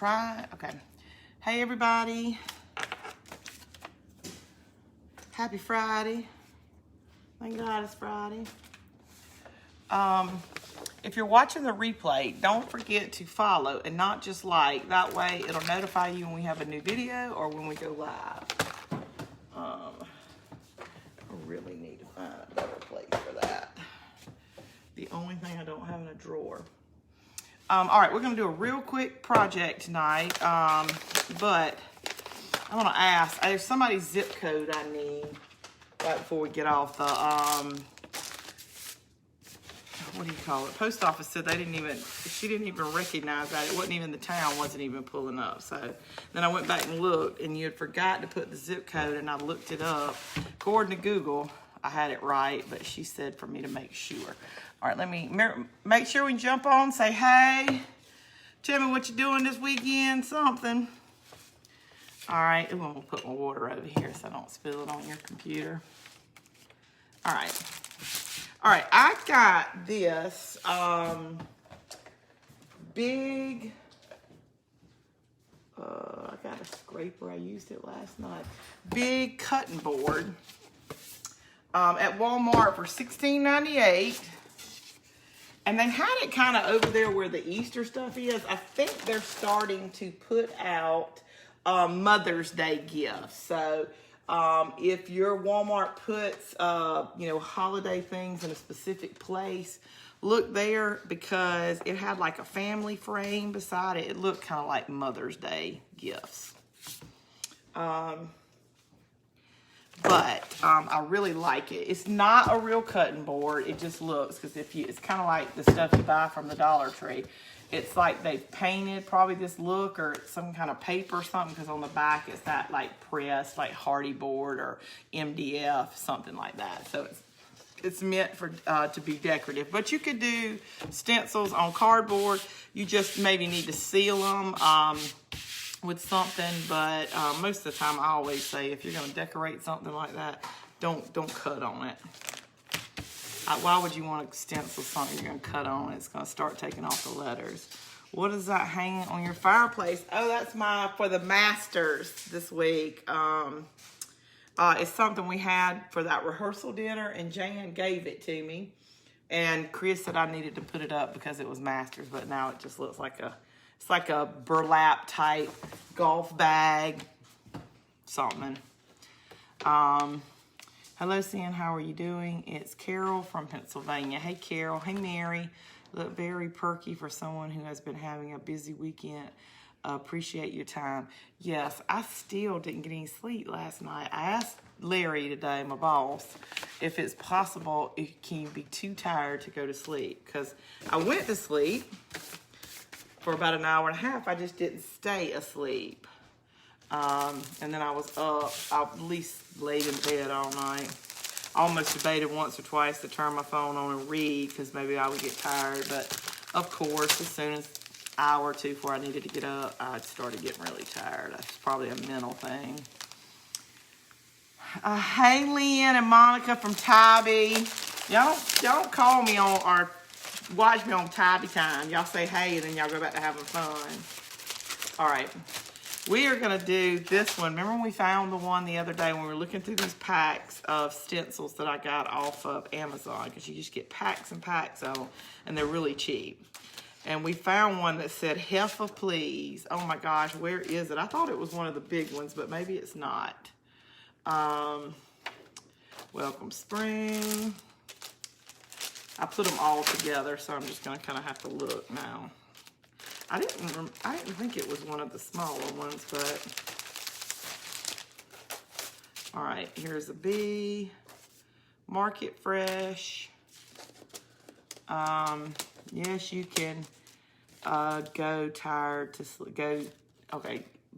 try. Okay. Hey, everybody. Happy Friday. Thank God it's Friday. If you're watching the replay, don't forget to follow and not just like. That way it'll notify you when we have a new video or when we go live. I really need to find a better place for that. The only thing I don't have in a drawer. All right, we're going to do a real quick project tonight, but I want to ask, there's somebody's zip code I need right before we get off the, what do you call it? Post office said she didn't even recognize that. It wasn't even the town, wasn't even pulling up. So then I went back and looked, and you had forgot to put the zip code, and I looked it up. According to Google, I had it right, but she said for me to make sure. All right, let me make sure we jump on, say hey. Tell me what you're doing this weekend, something. All right, I'm gonna put my water over here so I don't spill it on your computer. All right, I got this big, I got a scraper, I used it last night. Big cutting board at Walmart for $16.98. And they had it kind of over there where the Easter stuff is. I think they're starting to put out Mother's Day gifts. So if your Walmart puts, holiday things in a specific place, look there because it had like a family frame beside it. It looked kind of like Mother's Day gifts. But I really like it. It's not a real cutting board. It just looks, because it's kind of like the stuff you buy from the Dollar Tree. It's like they painted probably this look or some kind of paper or something, because on the back it's that like pressed, like Hardy board or MDF, something like that. So it's meant for to be decorative. But you could do stencils on cardboard. You just maybe need to seal them. With something, but most of the time I always say if you're going to decorate something like that, don't cut on it. Why would you want to stencil something you're going to cut on? It's going to start taking off the letters. What is that hanging on your fireplace? Oh, that's for the masters this week. It's something we had for that rehearsal dinner, and Jan gave it to me, and Chris said I needed to put it up because it was masters, but now it just looks like it's like a burlap type golf bag, something. Hello, Sin, how are you doing? It's Carol from Pennsylvania. Hey, Carol. Hey, Mary. Look very perky for someone who has been having a busy weekend. Appreciate your time. Yes, I still didn't get any sleep last night. I asked Larry today, my boss, if it's possible, can you be too tired to go to sleep? Because I went to sleep for about an hour and a half. I just didn't stay asleep. And then I was up. I at least laid in bed all night. I almost debated once or twice to turn my phone on and read because maybe I would get tired. But of course, as soon as an hour or two before I needed to get up, I started getting really tired. That's probably a mental thing. Hey, Lynn and Monica from Tybee. Y'all don't call me on our watch me on Tybee time. Y'all say hey, and then y'all go back to having fun. All right. We are going to do this one. Remember when we found the one the other day when we were looking through these packs of stencils that I got off of Amazon? Because you just get packs and packs of them, and they're really cheap. And we found one that said, heifer, please. Oh, my gosh, where is it? I thought it was one of the big ones, but maybe it's not. Welcome, spring. I put them all together, so I'm just going to kind of have to look now. I didn't think it was one of the smaller ones, but all right, here's a bee. Market Fresh. Yes, you can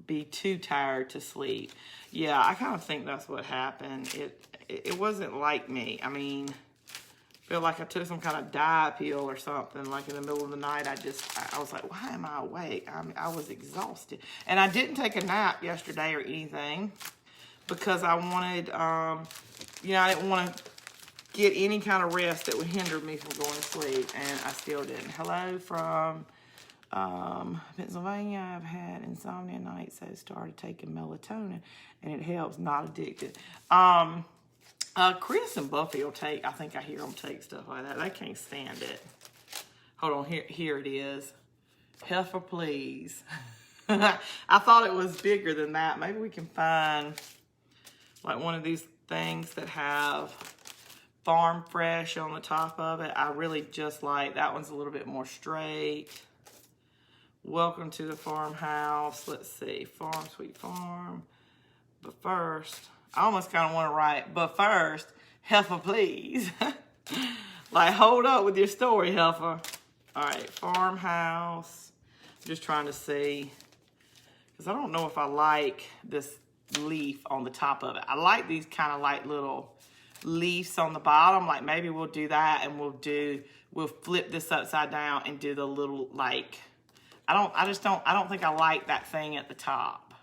be too tired to sleep. Yeah, I kind of think that's what happened. It wasn't like me. I mean, I feel like I took some kind of diet pill or something, like in the middle of the night. I was like, why am I awake? I was exhausted. And I didn't take a nap yesterday or anything because I wanted, I didn't want to get any kind of rest that would hinder me from going to sleep, and I still didn't. Hello from Pennsylvania, I've had insomnia nights, so I started taking melatonin, and it helps, not addicted. Chris and Buffy will take, I think I hear them take stuff like that. They can't stand it. Hold on, here it is. Heifer, please. I thought it was bigger than that. Maybe we can find like one of these things that have farm fresh on the top of it. I really just like, that one's a little bit more straight. Welcome to the farmhouse. Let's see, farm, sweet farm. But first, I almost kind of want to write, but first, heifer, please. Like, hold up with your story, heifer. All right, farmhouse. I'm just trying to see, because I don't know if I like this leaf on the top of it. I like these kind of like little leaves on the bottom. Like, maybe we'll do that, and we'll flip this upside down and do the little, like, I don't think I like that thing at the top.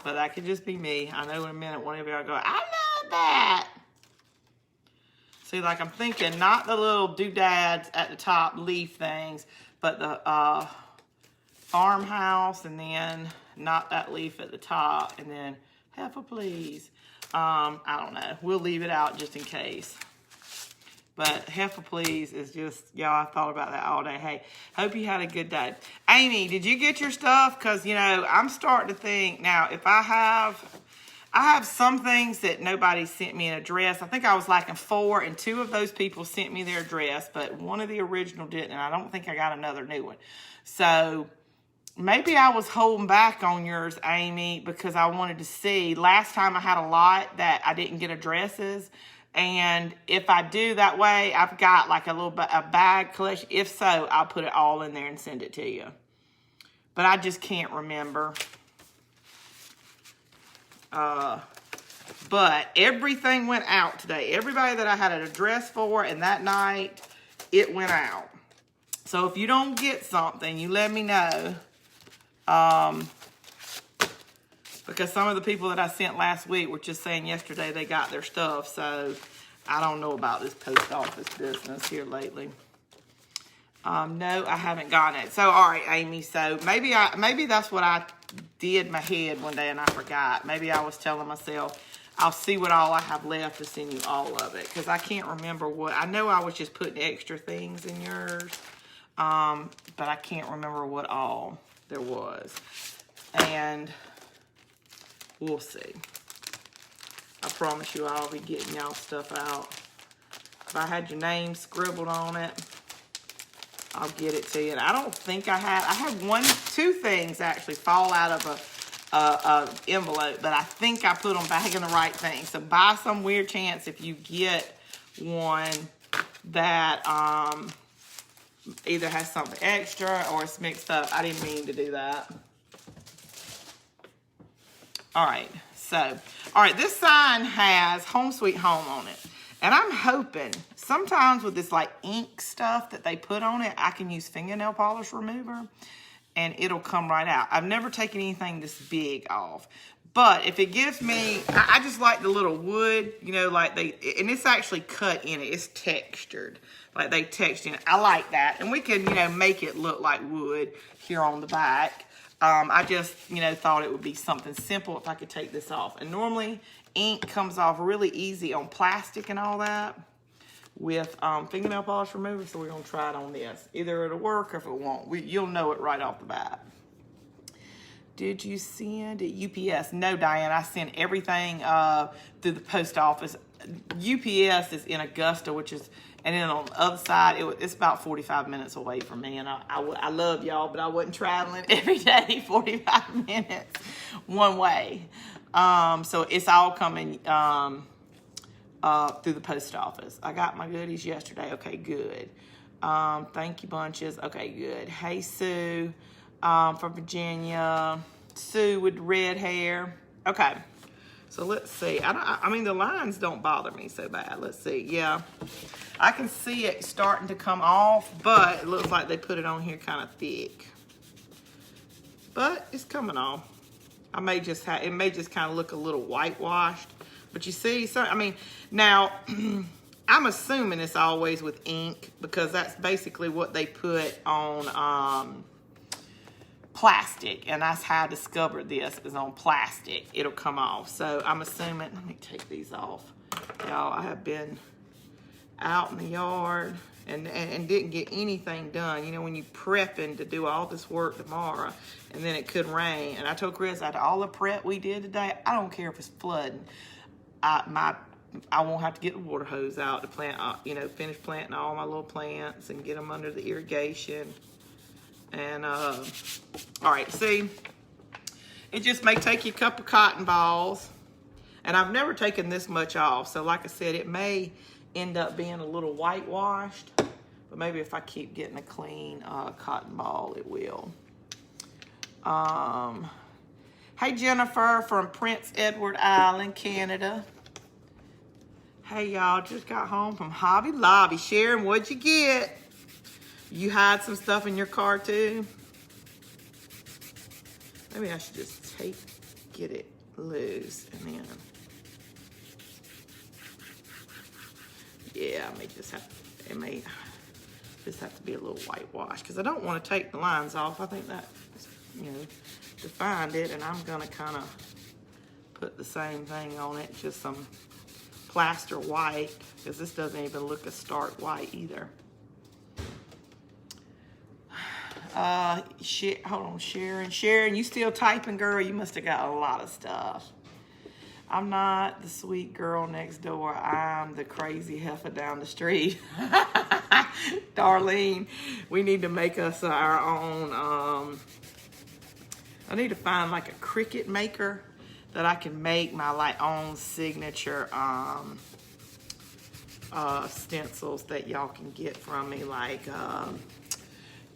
But that could just be me. I know in a minute one of you will go, I love that. See, like, I'm thinking not the little doodads at the top, leaf things, but the farmhouse, and then not that leaf at the top, and then heifer, please. I don't know. We'll leave it out just in case. But heifer, please is just, y'all, I thought about that all day. Hey, hope you had a good day. Amy, did you get your stuff? Because, you know, I'm starting to think now, if I have some things that nobody sent me an address. I think I was lacking 4, and 2 of those people sent me their address, but one of the original didn't, and I don't think I got another new one. So maybe I was holding back on yours, Amy, because I wanted to see. Last time I had a lot that I didn't get addresses. And if I do that way, I've got like a bag collection. If so, I'll put it all in there and send it to you. But I just can't remember. But everything went out today. Everybody that I had an address for, and that night, it went out. So if you don't get something, you let me know. Because some of the people that I sent last week were just saying yesterday they got their stuff. So I don't know about this post office business here lately. No, I haven't gotten it. So, all right, Amy. So maybe that's what I did in my head one day and I forgot. Maybe I was telling myself, I'll see what all I have left to send you all of it. Because I can't remember what. I know I was just putting extra things in yours. But I can't remember what all there was. And we'll see. I promise you I'll be getting y'all stuff out. If I had your name scribbled on it, I'll get it to you. And I don't think I had 2 things actually fall out of a envelope, but I think I put them back in the right thing. So by some weird chance, if you get one that either has something extra or it's mixed up, I didn't mean to do that. All right, so, this sign has Home Sweet Home on it. And I'm hoping, sometimes with this like ink stuff that they put on it, I can use fingernail polish remover and it'll come right out. I've never taken anything this big off. But if it gives me, I just like the little wood, you know, like and it's actually cut in it. It's textured, like they textured it. I like that. And we can, you know, make it look like wood here on the back. I just, you know, thought it would be something simple if I could take this off. And normally, ink comes off really easy on plastic and all that with fingernail polish remover. So we're going to try it on this. Either it'll work or if it won't. You'll know it right off the bat. Did you send it UPS? No, Diane. I sent everything through the post office. UPS is in Augusta, which is... And then on the other side, it's about 45 minutes away from me. And I love y'all, but I wasn't traveling every day 45 minutes one way. So it's all coming through the post office. I got my goodies yesterday. Okay, good. Thank you, bunches. Okay, good. Hey, Sue from Virginia. Sue with red hair. Okay. So let's see. I mean, the lines don't bother me so bad. Let's see. Yeah. I can see it starting to come off, but it looks like they put it on here kind of thick. But it's coming off. It may just kind of look a little whitewashed. But you see, so I mean, now I'm assuming it's always with ink because that's basically what they put on plastic, and that's how I discovered this, is on plastic. It'll come off. So I'm assuming, let me take these off. Y'all, I have been out in the yard and didn't get anything done. You know, when you prepping to do all this work tomorrow, and then it could rain. And I told Chris, after all the prep we did today, I don't care if it's flooding. I won't have to get the water hose out to plant, you know, finish planting all my little plants and get them under the irrigation. And, all right, see, it just may take you a couple cotton balls. And I've never taken this much off. So like I said, it may end up being a little whitewashed. But maybe if I keep getting a clean cotton ball, it will. Hey, Jennifer from Prince Edward Island, Canada. Hey, y'all, just got home from Hobby Lobby. Sharon, what'd you get? You hide some stuff in your car, too? Maybe I should just get it loose and then... Yeah, it may just have to be a little whitewash, because I don't want to take the lines off. I think that, you know, defined it, and I'm going to kind of put the same thing on it, just some plaster white, because this doesn't even look a stark white either. Hold on, Sharon. Sharon, you still typing, girl? You must have got a lot of stuff. I'm not the sweet girl next door. I'm the crazy heifer down the street. Darlene, we need to make us our own. I need to find like a Cricut maker that I can make my like own signature stencils that y'all can get from me, like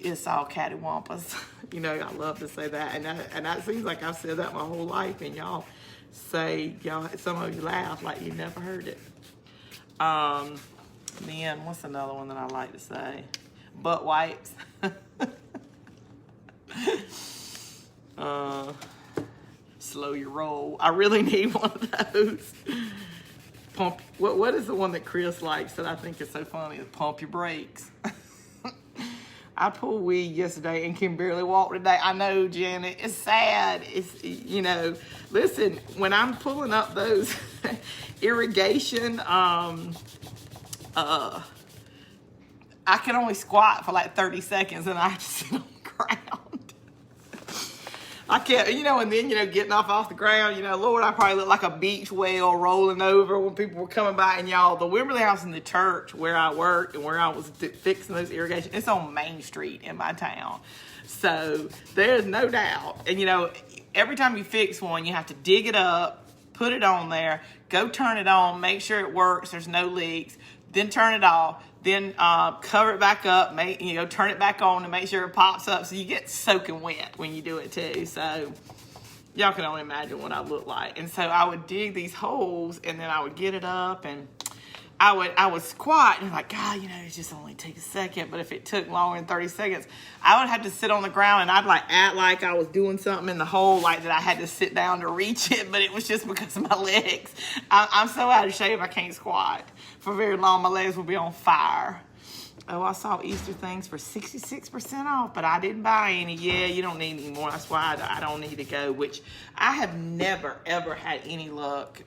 it's all cattywampus. You know, I love to say that, and that seems like I've said that my whole life, and y'all say, some of you laugh like you never heard it. Then what's another one that I like to say? Butt wipes. Slow your roll. I really need one of those. Pump. What is the one that Chris likes that I think is so funny? Pump your brakes. I pulled weed yesterday and can barely walk today. I know, Janet, it's sad. It's, you know, listen, when I'm pulling up those irrigation, I can only squat for like 30 seconds and I have to sit on the ground. I can't, you know, and then, you know, getting off the ground, you know, Lord, I probably look like a beach whale rolling over when people were coming by. And y'all, the Wimberley House in the church where I worked and where I was fixing those irrigation, it's on Main Street in my town. So there's no doubt. And, you know, every time you fix one, you have to dig it up, put it on there, go turn it on, make sure it works, there's no leaks, then turn it off. Then cover it back up, turn it back on to make sure it pops up. So you get soaking wet when you do it too. So y'all can only imagine what I look like. And so I would dig these holes and then I would get it up and I would squat and like, God, you know, it just only takes a second. But if it took longer than 30 seconds, I would have to sit on the ground and I'd like act like I was doing something in the hole, like that I had to sit down to reach it. But it was just because of my legs. I'm so out of shape, I can't squat for very long. My legs will be on fire. Oh, I saw Easter things for 66% off, but I didn't buy any. Yeah, you don't need any more. That's why I don't need to go, which I have never, ever had any luck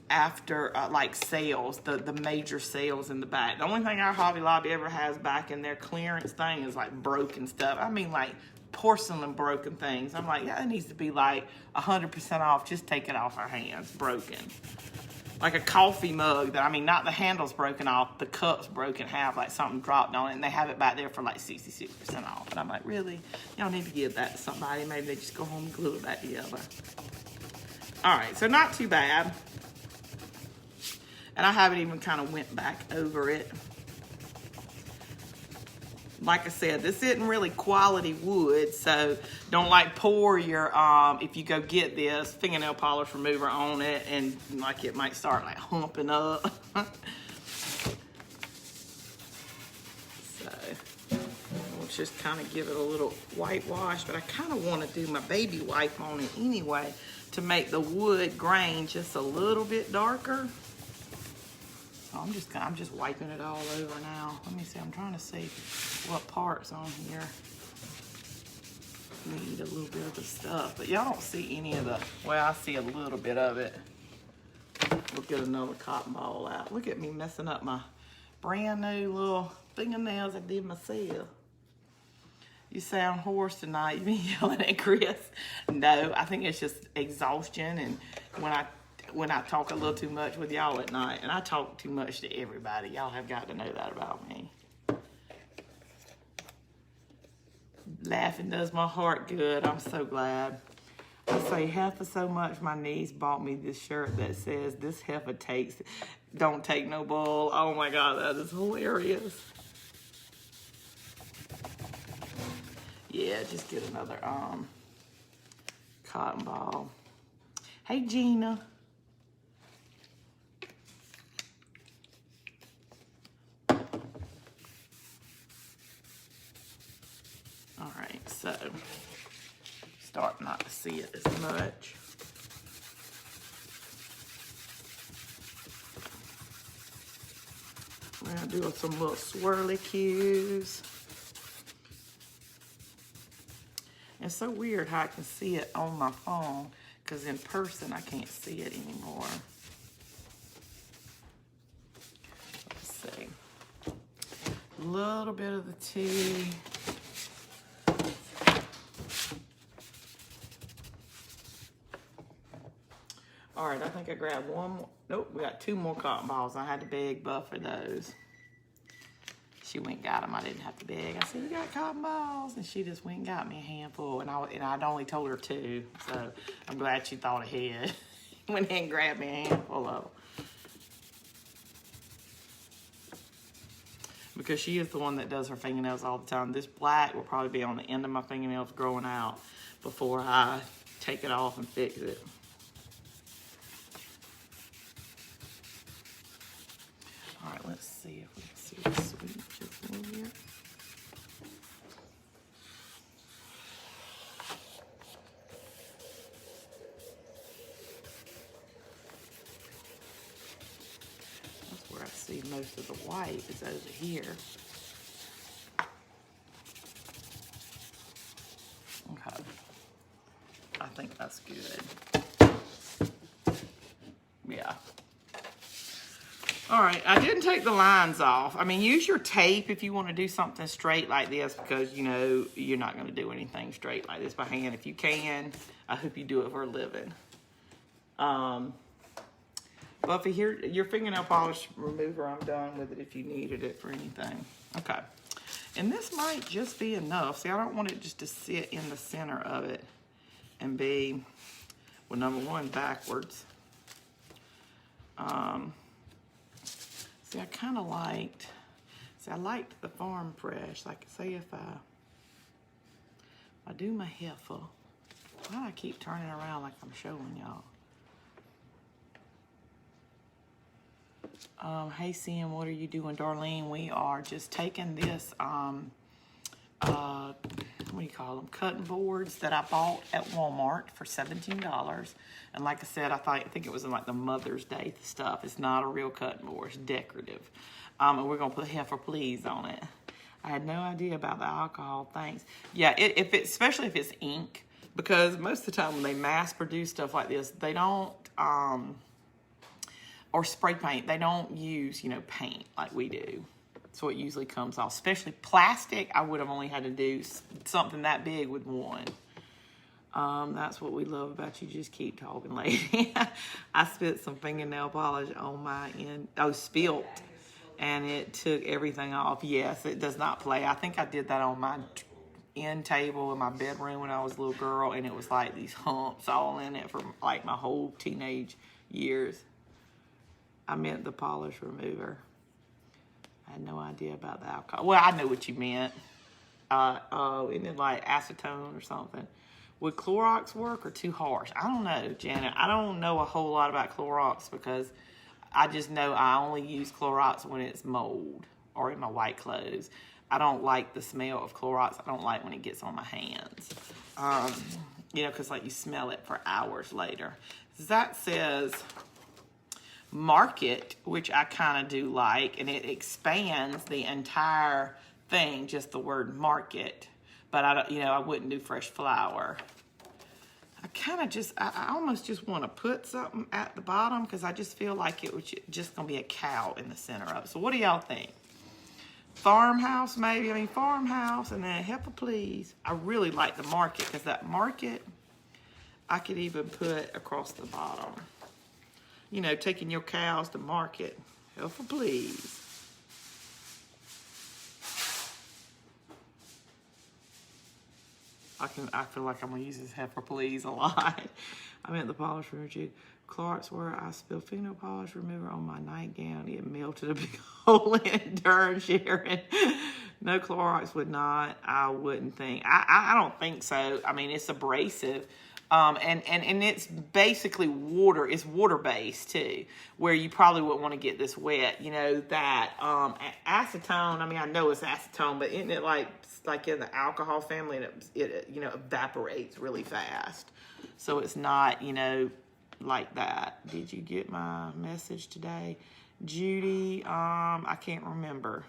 after like sales, the major sales in the back. The only thing our Hobby Lobby ever has back in their clearance thing is like broken stuff. I mean, like porcelain broken things. I'm like, yeah, it needs to be like 100% off. Just take it off our hands, broken. Like a coffee mug that, I mean, not the handle's broken off, the cup's broken half, like something dropped on it, and they have it back there for like 66% off. And I'm like, really? Y'all need to give that to somebody. Maybe they just go home and glue it back together. All right, so not too bad. And I haven't even kind of went back over it. Like I said, this isn't really quality wood, so don't like pour your, if you go get this, fingernail polish remover on it, and like it might start like humping up. So we'll just kind of give it a little whitewash, but I kind of want to do my baby wipe on it anyway to make the wood grain just a little bit darker. I'm just wiping it all over now. Let me see, I'm trying to see what part's on here. need a little bit of the stuff, but y'all don't see any of the, well, I see a little bit of it. We'll get another cotton ball out. Look at me messing up my brand new little fingernails I did myself. You sound hoarse tonight. You been yelling at Chris? No, I think it's just exhaustion, and when I talk a little too much with y'all at night, and I talk too much to everybody. Y'all have got to know that about me. Laughing does my heart good. I'm so glad. I say heifer so much, my niece bought me this shirt that says, "This heifer don't take no bull." Oh my God, that is hilarious. Yeah, just get another cotton ball. Hey, Gina. All right, so start not to see it as much. We're gonna do some little swirly cues. It's so weird how I can see it on my phone, because in person I can't see it anymore. Let's see. A little bit of the tea. All right, I think I grabbed one more. Nope, we got 2 more cotton balls. I had to beg Buff for those. She went and got them. I didn't have to beg. I said, "You got cotton balls?" And she just went and got me a handful. And I'd only told her 2, so I'm glad she thought ahead. Went ahead and grabbed me a handful of them. Because she is the one that does her fingernails all the time. This black will probably be on the end of my fingernails growing out before I take it off and fix it. All right, let's see if we can see the sweet just a little bit. That's where I see most of the white is over here. Okay, I think that's good. Yeah. All right, I didn't take the lines off. I mean, use your tape if you want to do something straight like this, because you know you're not going to do anything straight like this by hand. If you can, I hope you do it for a living. Buffy, here, your fingernail polish remover, I'm done with it if you needed it for anything. Okay, and this might just be enough. See, I don't want it just to sit in the center of it and be, well, number one, backwards. See, I kind of liked, I liked the farm fresh. Like, say if I do my heifer, why do I keep turning around like I'm showing y'all? Hey, Sam, what are you doing? Darlene, we are just taking this, what do you call them? Cutting boards that I bought at Walmart for $17. And like I said, I think it was in like the Mother's Day stuff. It's not a real cutting board, it's decorative. And we're gonna put heifer please on it. I had no idea about the alcohol, thanks. Yeah, especially if it's ink, because most of the time when they mass produce stuff like this, they don't, or spray paint, they don't use, paint like we do. So it usually comes off, especially plastic. I would have only had to do something that big with one. That's what we love about you. Just keep talking, lady. I spit some fingernail polish on my end. Oh, spilt. And it took everything off. Yes, it does not play. I think I did that on my end table in my bedroom when I was a little girl. And it was like these humps all in it for like my whole teenage years. I meant the polish remover. I had no idea about the alcohol. Well, I know what you meant. Isn't it like acetone or something? Would Clorox work or too harsh? I don't know, Janet. I don't know a whole lot about Clorox, because I just know I only use Clorox when it's mold or in my white clothes. I don't like the smell of Clorox. I don't like when it gets on my hands. Because like you smell it for hours later. That says Market, which I kind of do like, and it expands the entire thing, just the word market. but I don't, I wouldn't do fresh flour. I almost just want to put something at the bottom because I just feel like it was just going to be a cow in the center of it. So what do y'all think? Farmhouse, maybe? I mean, farmhouse and then heifer, please. I really like the market because that market, I could even put across the bottom. Taking your cows to market. Heifer, please. I feel like I'm gonna use this heifer please a lot. I'm at the polish remover too. Clark's where I spilled fingernail polish remover on my nightgown. It melted a big hole in it during Sharon. No, Clorox would not. I wouldn't think. I don't think so. I mean, it's abrasive. And it's basically water. It's water based too, where you probably wouldn't want to get this wet. That acetone. I mean, I know it's acetone, but isn't it like in the alcohol family, and it evaporates really fast. So it's not like that. Did you get my message today, Judy? I can't remember.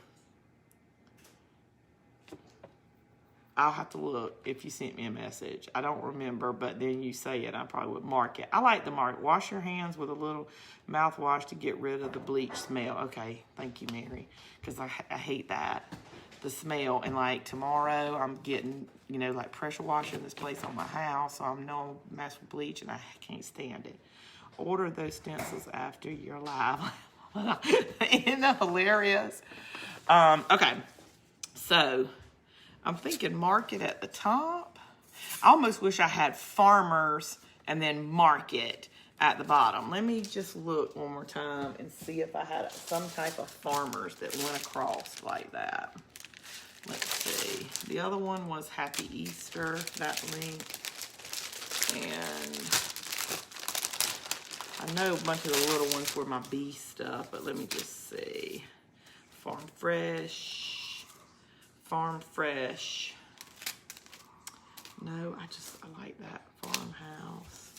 I'll have to look if you sent me a message. I don't remember, but then you say it, I probably would mark it. I like the mark. Wash your hands with a little mouthwash to get rid of the bleach smell. Okay, thank you, Mary, because I hate that, the smell. And like tomorrow, I'm getting, like pressure washing this place on my house, so I'm no mess with bleach, and I can't stand it. Order those stencils after you're live. Isn't that hilarious? Okay, so I'm thinking market at the top. I almost wish I had farmers and then market at the bottom. Let me just look one more time and see if I had some type of farmers that went across like that. Let's see. The other one was Happy Easter, that link. And I know a bunch of the little ones were my bee stuff, but let me just see. Farm Fresh. No, I like that. Farmhouse.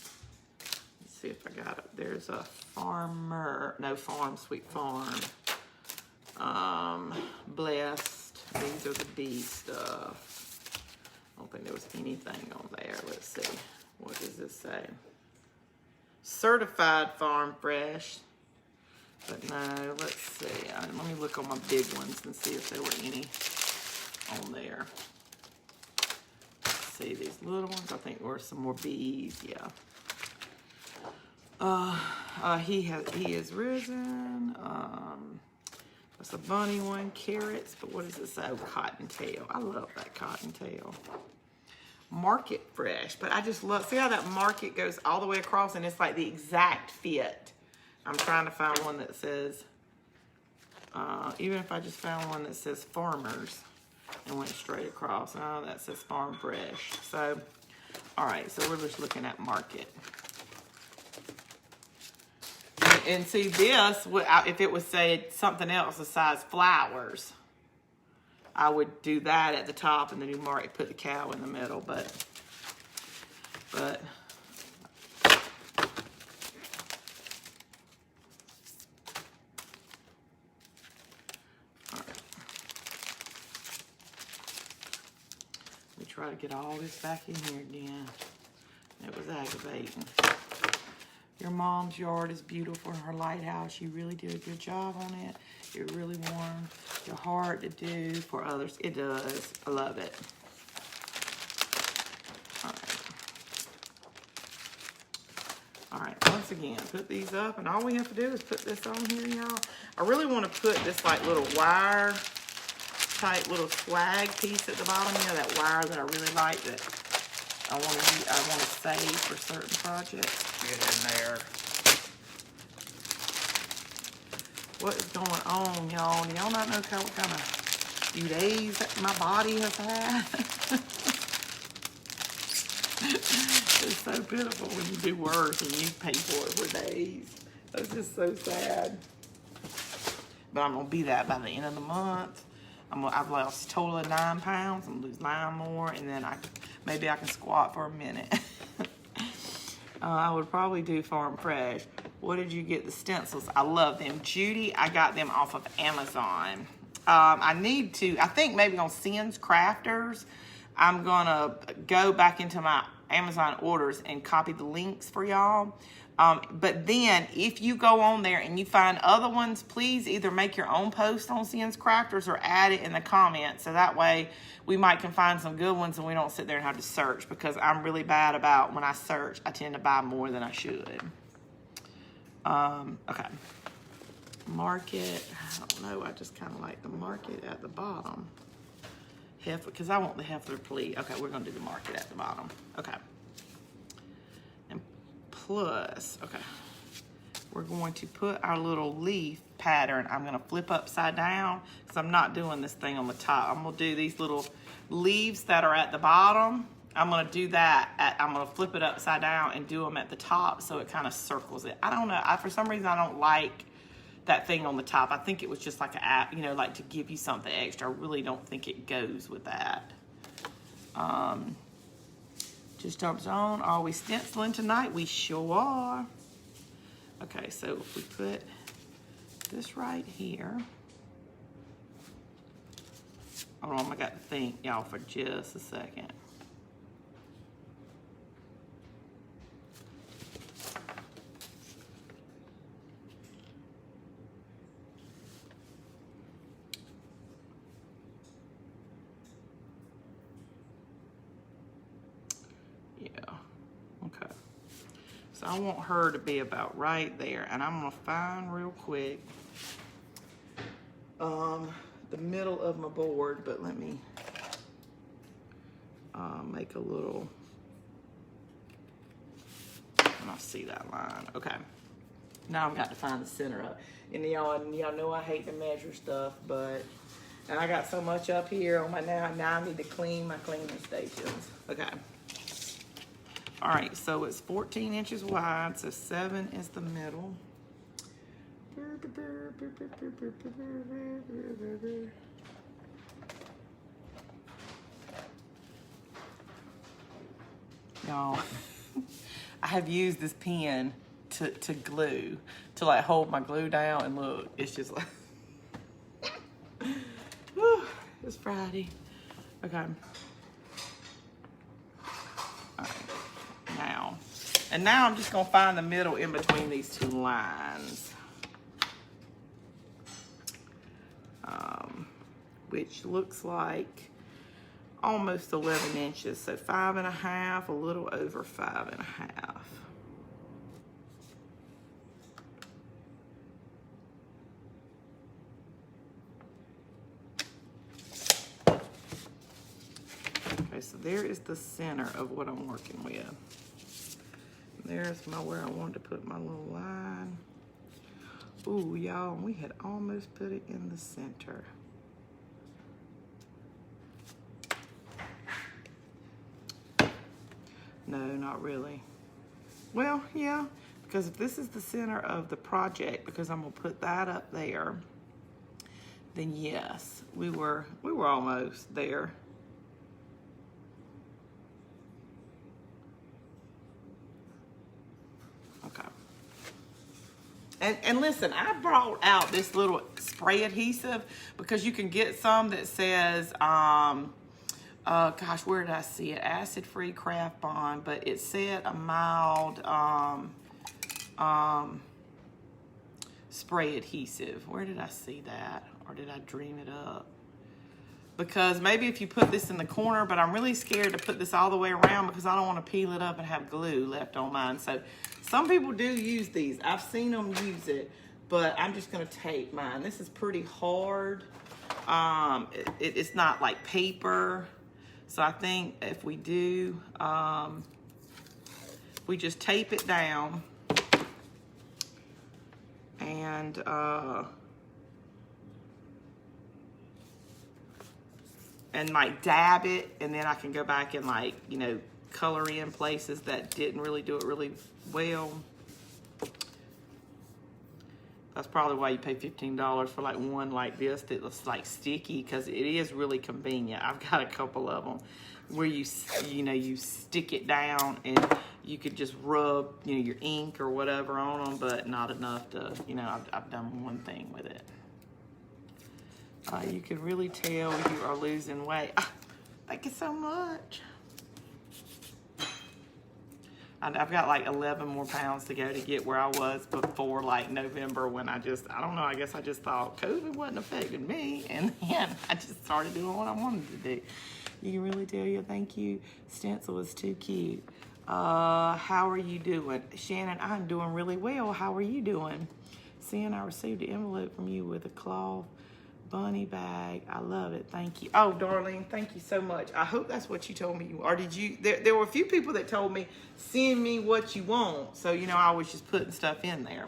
Let's see if I got it. There's a farmer. No, Sweet Farm. Blessed. These are the bee stuff. I don't think there was anything on there. Let's see. What does this say? Certified Farm Fresh. But no, let's see. Let me look on my big ones and see if there were any on there. Let's see, these little ones, I think there were some more bees, yeah. He is risen. That's a bunny one, carrots, but what does it say? Oh, cottontail. I love that cottontail. Market Fresh, but I just love, see how that market goes all the way across and it's like the exact fit. I'm trying to find one that says, even if I just found one that says farmers and went straight across. Oh, that says Farm Fresh. So, all right, so we're just looking at market. And see this, if it was say something else besides flowers, I would do that at the top and then you mark, put the cow in the middle, but try to get all this back in here again. It was aggravating. Your mom's yard is beautiful in her lighthouse. You really did a good job on it. It really warmed your heart to do for others. It does. I love it. All right, once again, put these up, and all we have to do is put this on here, y'all. I really want to put this like little wire type little swag piece at the bottom, that wire that I really like that I want to save for certain projects. Get in there. What is going on, y'all? Do y'all not know what kind of few days that my body has had? It's so pitiful when you do work and you pay for it for days. That's just so sad. But I'm gonna be that by the end of the month. I've lost a total of 9 pounds. I'm gonna lose 9 more, and then maybe I can squat for a minute. I would probably do Farm Fresh. What did you get? The stencils. I love them. Judy, I got them off of Amazon. I think maybe on Sin's Crafters, I'm gonna go back into my Amazon orders and copy the links for y'all. But then if you go on there and you find other ones, please either make your own post on C's Crafters or add it in the comments. So that way we might can find some good ones and we don't sit there and have to search, because I'm really bad about when I search, I tend to buy more than I should. Okay. Market, I don't know, I just kind of like the market at the bottom. Heifer, because I want the heifer pleat. Okay, we're gonna do the market at the bottom. Okay. And plus, okay, we're going to put our little leaf pattern. I'm gonna flip upside down because I'm not doing this thing on the top. I'm gonna do these little leaves that are at the bottom. I'm gonna do that, I'm gonna flip it upside down and do them at the top so it kind of circles it. I don't know, for some reason I don't like that thing on the top. I think it was just like a, you know, like to give you something extra. I really don't think it goes with that. Just jumps on. Are we stenciling tonight? We sure are. Okay, so if we put this right here. Hold on, I got to think, y'all, for just a second. Okay, so I want her to be about right there, and I'm gonna find real quick the middle of my board, but let me make a little, and I see that line. Okay, now I've got to find the center of it. And y'all know I hate to measure stuff, but, and I got so much up here on my, now I need to clean my cleaning stations. Okay. All right, so it's 14 inches wide, so 7 is the middle. Y'all, I have used this pen to glue, to like hold my glue down, and look, it's just like, whew, it's Friday. Okay. And now I'm just gonna find the middle in between these two lines, which looks like almost 11 inches. So 5.5, a little over 5.5. Okay, so there is the center of what I'm working with. There's where I wanted to put my little line. Ooh, y'all, we had almost put it in the center. No, not really. Well, yeah, because if this is the center of the project, because I'm gonna put that up there, then yes, we were almost there. Okay. And listen, I brought out this little spray adhesive because you can get some that says, gosh, where did I see it? Acid-free craft bond, but it said a mild spray adhesive. Where did I see that? Or did I dream it up? Because maybe if you put this in the corner, but I'm really scared to put this all the way around because I don't want to peel it up and have glue left on mine. So some people do use these. I've seen them use it, but I'm just going to tape mine. This is pretty hard. It's not like paper. So I think if we do, we just tape it down and like dab it, and then I can go back and like, you know, color in places that didn't really do it really well. That's probably why you pay $15 for like one like this that looks like sticky, because it is really convenient. I've got a couple of them where you stick it down and you could just rub, you know, your ink or whatever on them, but not enough to, you know, I've done one thing with it. You can really tell you are losing weight. Thank you so much. I've got like 11 more pounds to go to get where I was before like November, when I don't know, I guess I just thought COVID wasn't affecting me, and then I just started doing what I wanted to do. You can really tell your thank you stencil is too cute. How are you doing? Shannon, I'm doing really well. How are you doing? Seeing I received an envelope from you with a cloth bunny bag. I love it. Thank you. Oh, darling, thank you so much. I hope that's what you told me. Or did you? There were a few people that told me, send me what you want. So, you know, I was just putting stuff in there.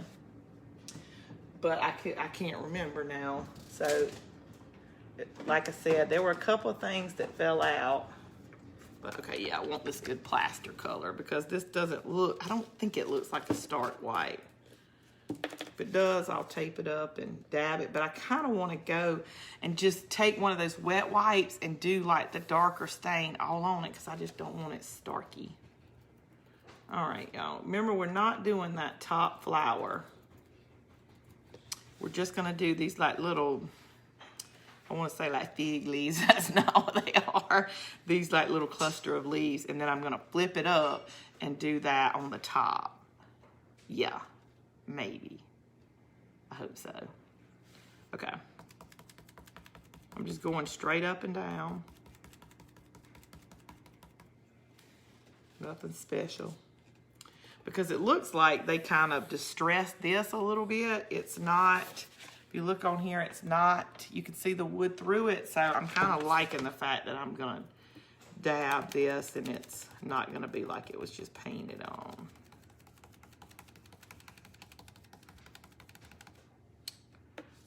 But I can't remember now. So, like I said, there were a couple of things that fell out. But, okay, yeah, I want this good plaster color because this doesn't look, I don't think it looks like a stark white. If it does, I'll tape it up and dab it. But I kind of want to go and just take one of those wet wipes and do like the darker stain all on it because I just don't want it starky. All right, y'all. Remember, we're not doing that top flower. We're just going to do these like little, I want to say like fig leaves. That's not what they are. These like little cluster of leaves. And then I'm going to flip it up and do that on the top. Yeah. Maybe. I hope so. Okay. I'm just going straight up and down. Nothing special. Because it looks like they kind of distressed this a little bit. It's not, if you look on here, it's not, you can see the wood through it. So I'm kind of liking the fact that I'm going to dab this and it's not going to be like it was just painted on.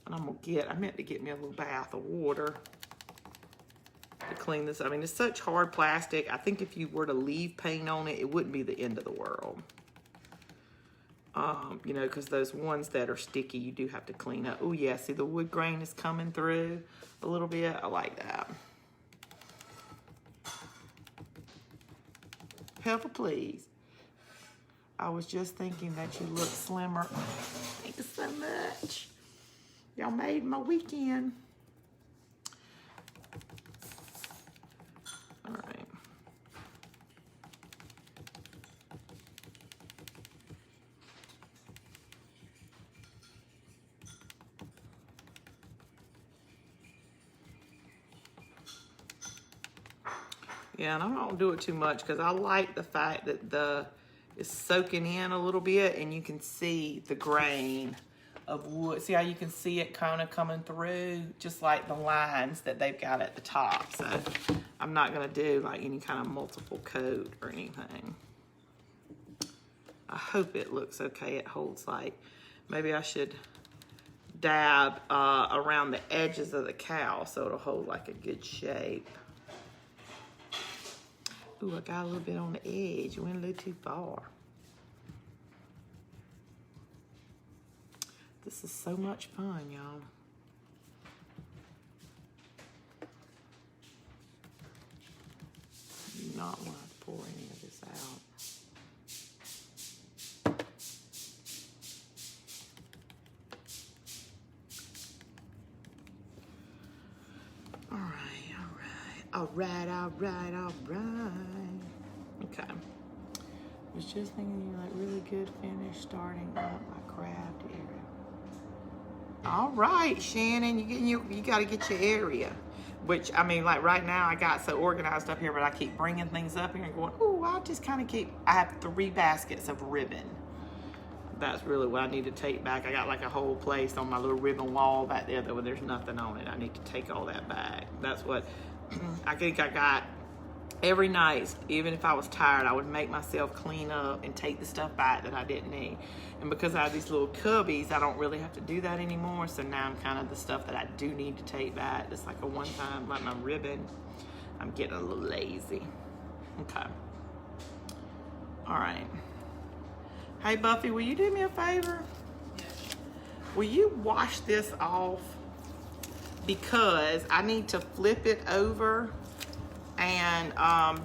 And I'm gonna I meant to get me a little bath of water to clean this. I mean, it's such hard plastic. I think if you were to leave paint on it, it wouldn't be the end of the world. You know, because those ones that are sticky, you do have to clean up. Oh yeah, see the wood grain is coming through a little bit. I like that. Help, please. I was just thinking that you look slimmer. Thank you so much. Y'all made my weekend. All right. Yeah, and I'm not gonna do it too much because I like the fact that it's soaking in a little bit and you can see the grain of wood. See how you can see it kind of coming through, just like the lines that they've got at the top. So I'm not going to do like any kind of multiple coat or anything. I hope it looks okay. It holds like, maybe I should dab around the edges of the cowl so it'll hold like a good shape. Ooh, I got a little bit on the edge. Went a little too far. This is so much fun, y'all. Do not want to pour any of this out. All right, all right, all right, all right, all right. Okay. I was just thinking you like really good finish starting up my craft area. All right, Shannon, you got to get your area. Which, I mean, like right now I got so organized up here, but I keep bringing things up here and going, oh, I'll just kind of I have 3 baskets of ribbon. That's really what I need to take back. I got like a whole place on my little ribbon wall back there that there's nothing on it. I need to take all that back. That's what I think I got. Every night, even if I was tired, I would make myself clean up and take the stuff back that I didn't need. And because I have these little cubbies, I don't really have to do that anymore. So now I'm kind of the stuff that I do need to take back. It's like a one-time, like my ribbon. I'm getting a little lazy. Okay. All right. Hey, Buffy, will you do me a favor? Will you wash this off? Because I need to flip it over and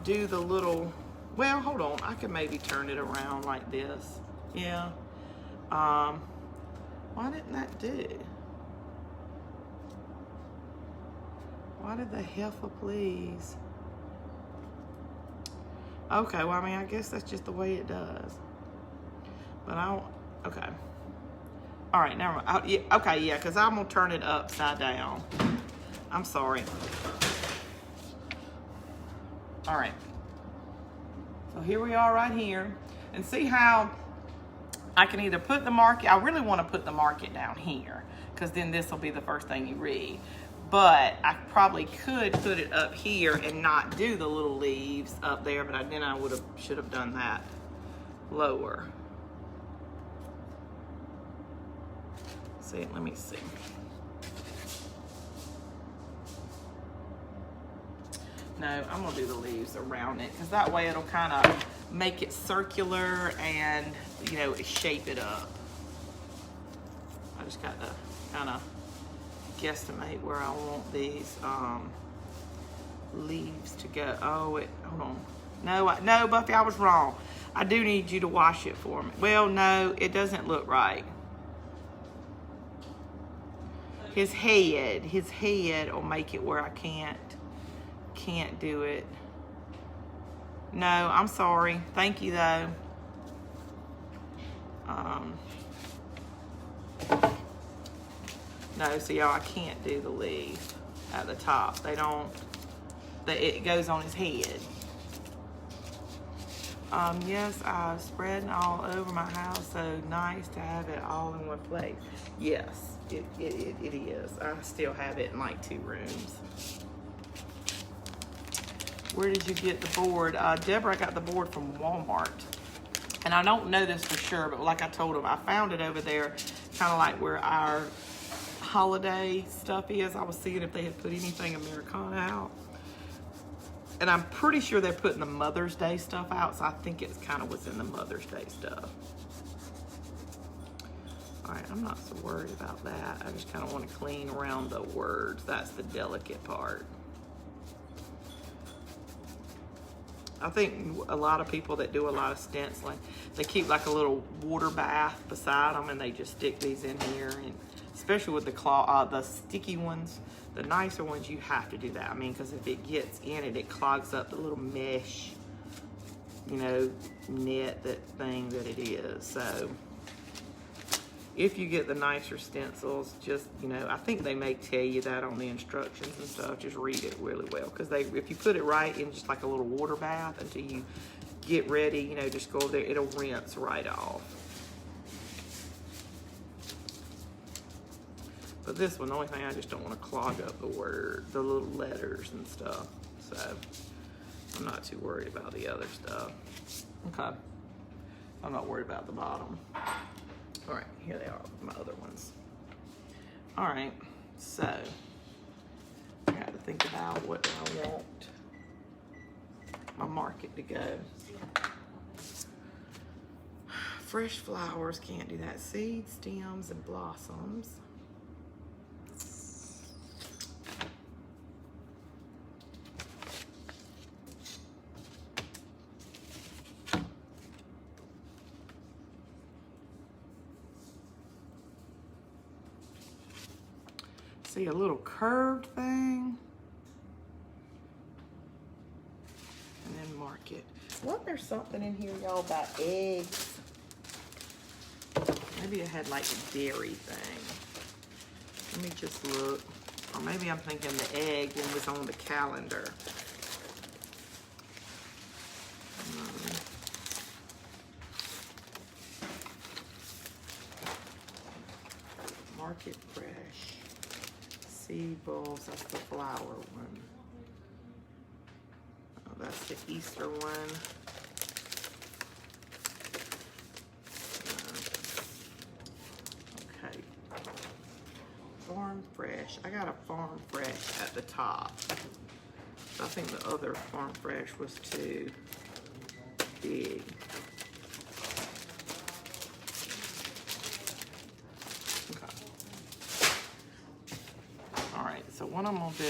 do the little, well, hold on, I can maybe turn it around like this. Yeah. Why didn't that do? Why did the heifer please? Okay, well, I mean, I guess that's just the way it does. But I don't, okay. All right, never mind. Yeah, okay, yeah, because I'm going to turn it upside down. I'm sorry. All right. So here we are right here. And see how I can either put the market, I really want to put the market down here, because then this will be the first thing you read. But I probably could put it up here and not do the little leaves up there, but then I should have done that lower. See, let me see. No, I'm gonna do the leaves around it, because that way it'll kind of make it circular and, you know, shape it up. I just got to kind of guesstimate where I want these leaves to go. Oh, hold on. No, Buffy, I was wrong. I do need you to wash it for me. Well, no, it doesn't look right. His head will make it where I can't do it. No, I'm sorry. Thank you, though. No, see, y'all, I can't do the leaf at the top. It goes on his head. Yes, I've spread all over my house, so nice to have it all in one place. Yes, it is. I still have it in like 2 rooms. Where did you get the board? Deborah, I got the board from Walmart. And I don't know this for sure, but like I told him, I found it over there, kind of like where our holiday stuff is. I was seeing if they had put anything Americana out. And I'm pretty sure they're putting the Mother's Day stuff out, so I think it's kind of what's in the Mother's Day stuff. All right, I'm not so worried about that. I just kind of want to clean around the words. That's the delicate part. I think a lot of people that do a lot of stenciling, they keep like a little water bath beside them, and they just stick these in here. And especially with the sticky ones, the nicer ones, you have to do that. I mean, because if it gets in it, it clogs up the little mesh, you know, net thing that it is. So if you get the nicer stencils, just, you know, I think they may tell you that on the instructions and stuff. Just read it really well, because if you put it right in just like a little water bath until you get ready, you know, just go over there, it'll rinse right off. But this one, the only thing, I just don't want to clog up the little letters and stuff. So I'm not too worried about the other stuff. Okay. I'm not worried about the bottom. All right, here they are, my other ones. All right, so I got to think about what I want my market to go. Fresh flowers, can't do that. Seeds, stems, and blossoms. See a little curved thing, and then mark it. Wasn't there something in here, y'all, about eggs? Maybe it had like a dairy thing. Let me just look. Or maybe I'm thinking the egg one was on the calendar. Market Fresh. Seed bowls, that's the flower one. Oh, that's the Easter one. Okay. Farm Fresh. I got a Farm Fresh at the top. I think the other Farm Fresh was too big. So what I'm gonna do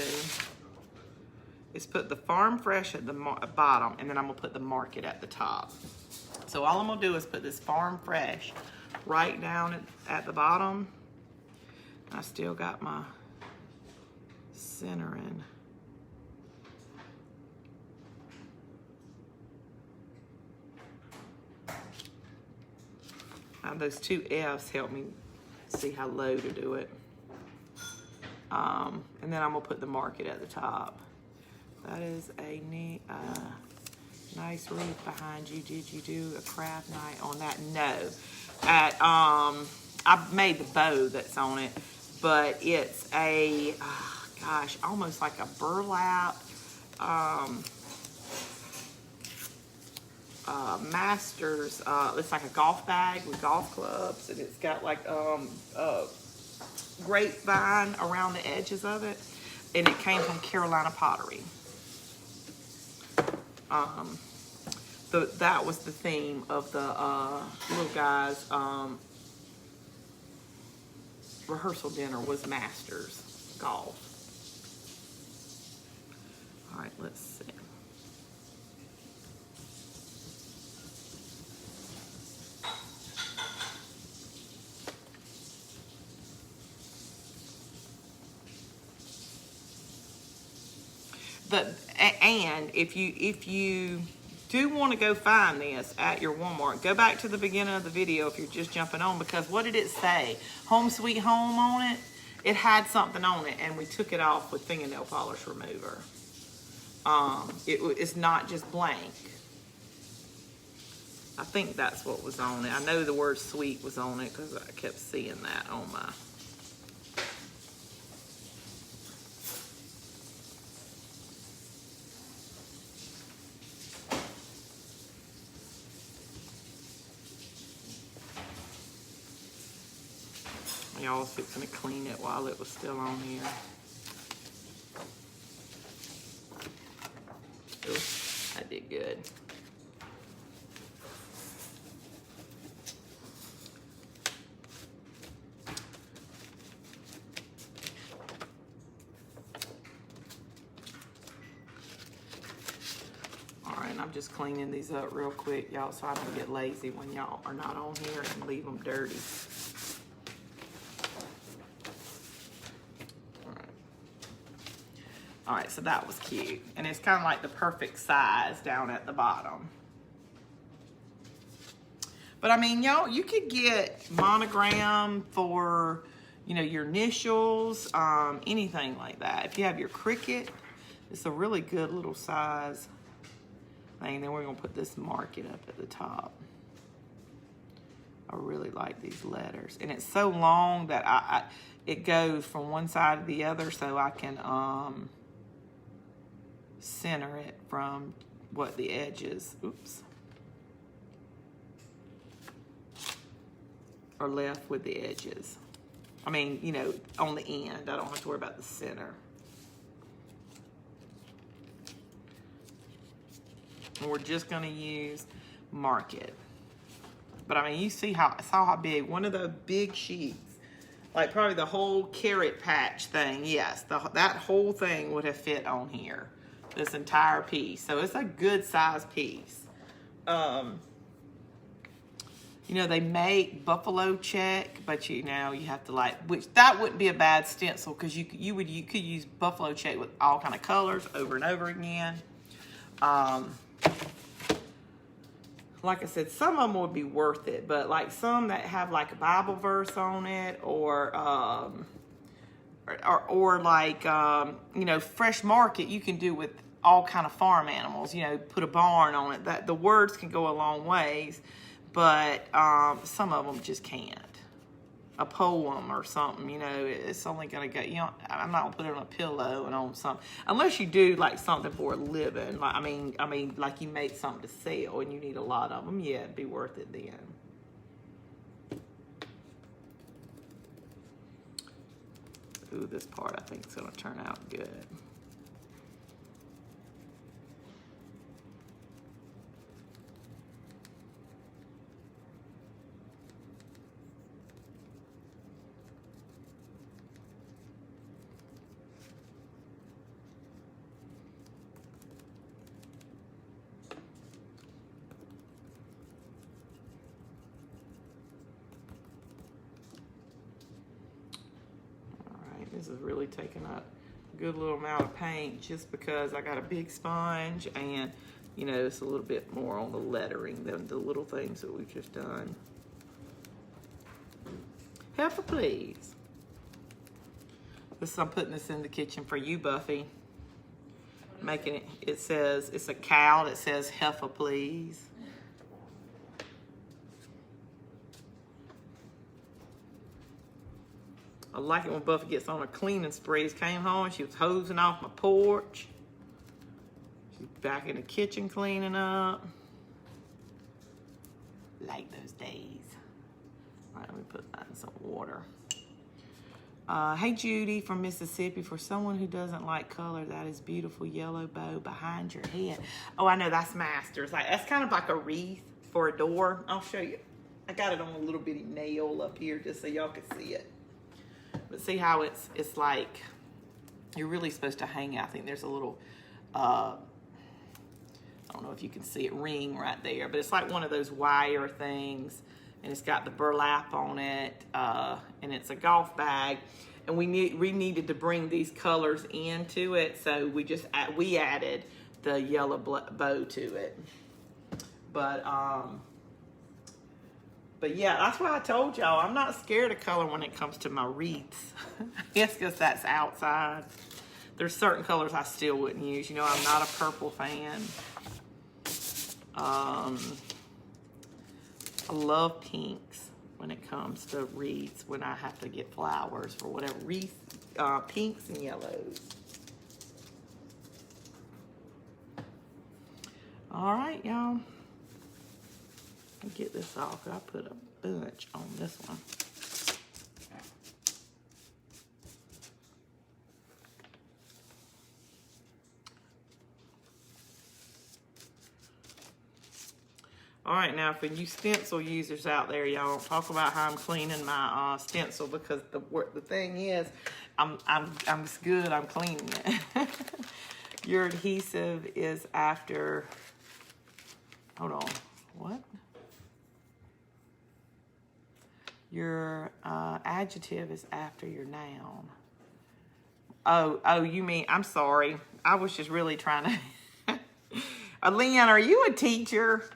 is put the Farm Fresh at the bottom, and then I'm gonna put the Market at the top. So all I'm gonna do is put this Farm Fresh right down at the bottom. I still got my centering. Those two F's help me see how low to do it. And then I'm gonna put the market at the top. That is a neat, nice wreath behind you. Did you do a craft night on that? No. I made the bow that's on it, but it's a, gosh, almost like a burlap, Masters, it's like a golf bag with golf clubs, and it's got like grapevine around the edges of it, and it came from Carolina Pottery. That was the theme of the little guy's rehearsal dinner, was Masters golf. All right, let's see. And if you do want to go find this at your Walmart, go back to the beginning of the video if you're just jumping on, because what did it say? Home Sweet Home on it? It had something on it, and we took it off with fingernail polish remover. It's not just blank. I think that's what was on it. I know the word sweet was on it because I kept seeing that on my... Y'all was fixing to clean it while it was still on here. Ooh, I did good. All right, and I'm just cleaning these up real quick, y'all, so I don't get lazy when y'all are not on here and leave them dirty. All right, so that was cute. And it's kind of like the perfect size down at the bottom. But I mean, y'all, you could get monogram for, you know, your initials, anything like that. If you have your Cricut, it's a really good little size thing. Then we're gonna put this market up at the top. I really like these letters. And it's so long that it goes from one side to the other, so I can, center it from what the edges, oops, are left with the edges. I mean, you know, on the end. I don't have to worry about the center. And we're just going to use market. But I mean, you saw how big, one of those big sheets, like probably the whole carrot patch thing, yes, that whole thing would have fit on here. This entire piece. So it's a good size piece. You know, they make buffalo check, but you know, you have to which that wouldn't be a bad stencil, because you could use buffalo check with all kind of colors over and over again. Like I said, some of them would be worth it, but like some that have like a Bible verse on it, or like, you know, fresh market, you can do with all kind of farm animals, you know, put a barn on it. That the words can go a long ways, but some of them just can't. A poem or something, you know, it's only gonna go, you know, I'm not gonna put it on a pillow and on something, unless you do like something for a living. Like, I mean, like you make something to sell and you need a lot of them. Yeah, it'd be worth it then. Ooh, this part I think is gonna turn out good. This is really taking up a good little amount of paint, just because I got a big sponge, and you know, it's a little bit more on the lettering than the little things that we've just done. Heifer, please. I'm putting this in the kitchen for you, Buffy. Making it, it says, it's a cow that says heifer, please. I like it when Buffy gets on her cleaning sprees. Came home, she was hosing off my porch. She's back in the kitchen cleaning up. Like those days. All right, let me put that in some water. Hey Judy from Mississippi, for someone who doesn't like color, that is beautiful yellow bow behind your head. Oh, I know, that's Masters. Like, that's kind of like a wreath for a door. I'll show you. I got it on a little bitty nail up here just so y'all can see it. But see how it's like, you're really supposed to hang it. I think there's a little, I don't know if you can see it, ring right there, but it's like one of those wire things. And it's got the burlap on it, and it's a golf bag. And we needed to bring these colors into it, so we added the yellow bow to it. But yeah, that's why I told y'all I'm not scared of color when it comes to my wreaths. I guess because that's outside. There's certain colors I still wouldn't use. You know, I'm not a purple fan. I love pinks when it comes to wreaths, when I have to get flowers for whatever wreath, pinks and yellows. All right, y'all. Get this off. I put a bunch on this one. All right, now for you stencil users out there, y'all, talk about how I'm cleaning my stencil, because the thing is, I'm good. I'm cleaning it. Your adhesive is after. Hold on. What? Your adjective is after your noun. Oh, you mean? I'm sorry. I was just really trying to. Leon, are you a teacher?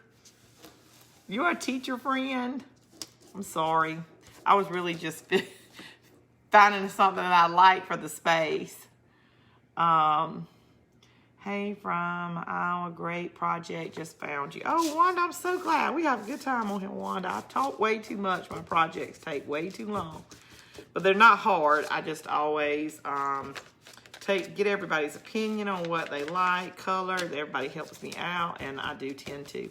You're a teacher friend? I'm sorry. I was really just finding something that I like for the space. Hey, from Iowa, great project, just found you. Oh, Wanda, I'm so glad. We have a good time on here, Wanda. I talk way too much. My projects take way too long. But they're not hard. I just always get everybody's opinion on what they like, color. Everybody helps me out, and I do tend to.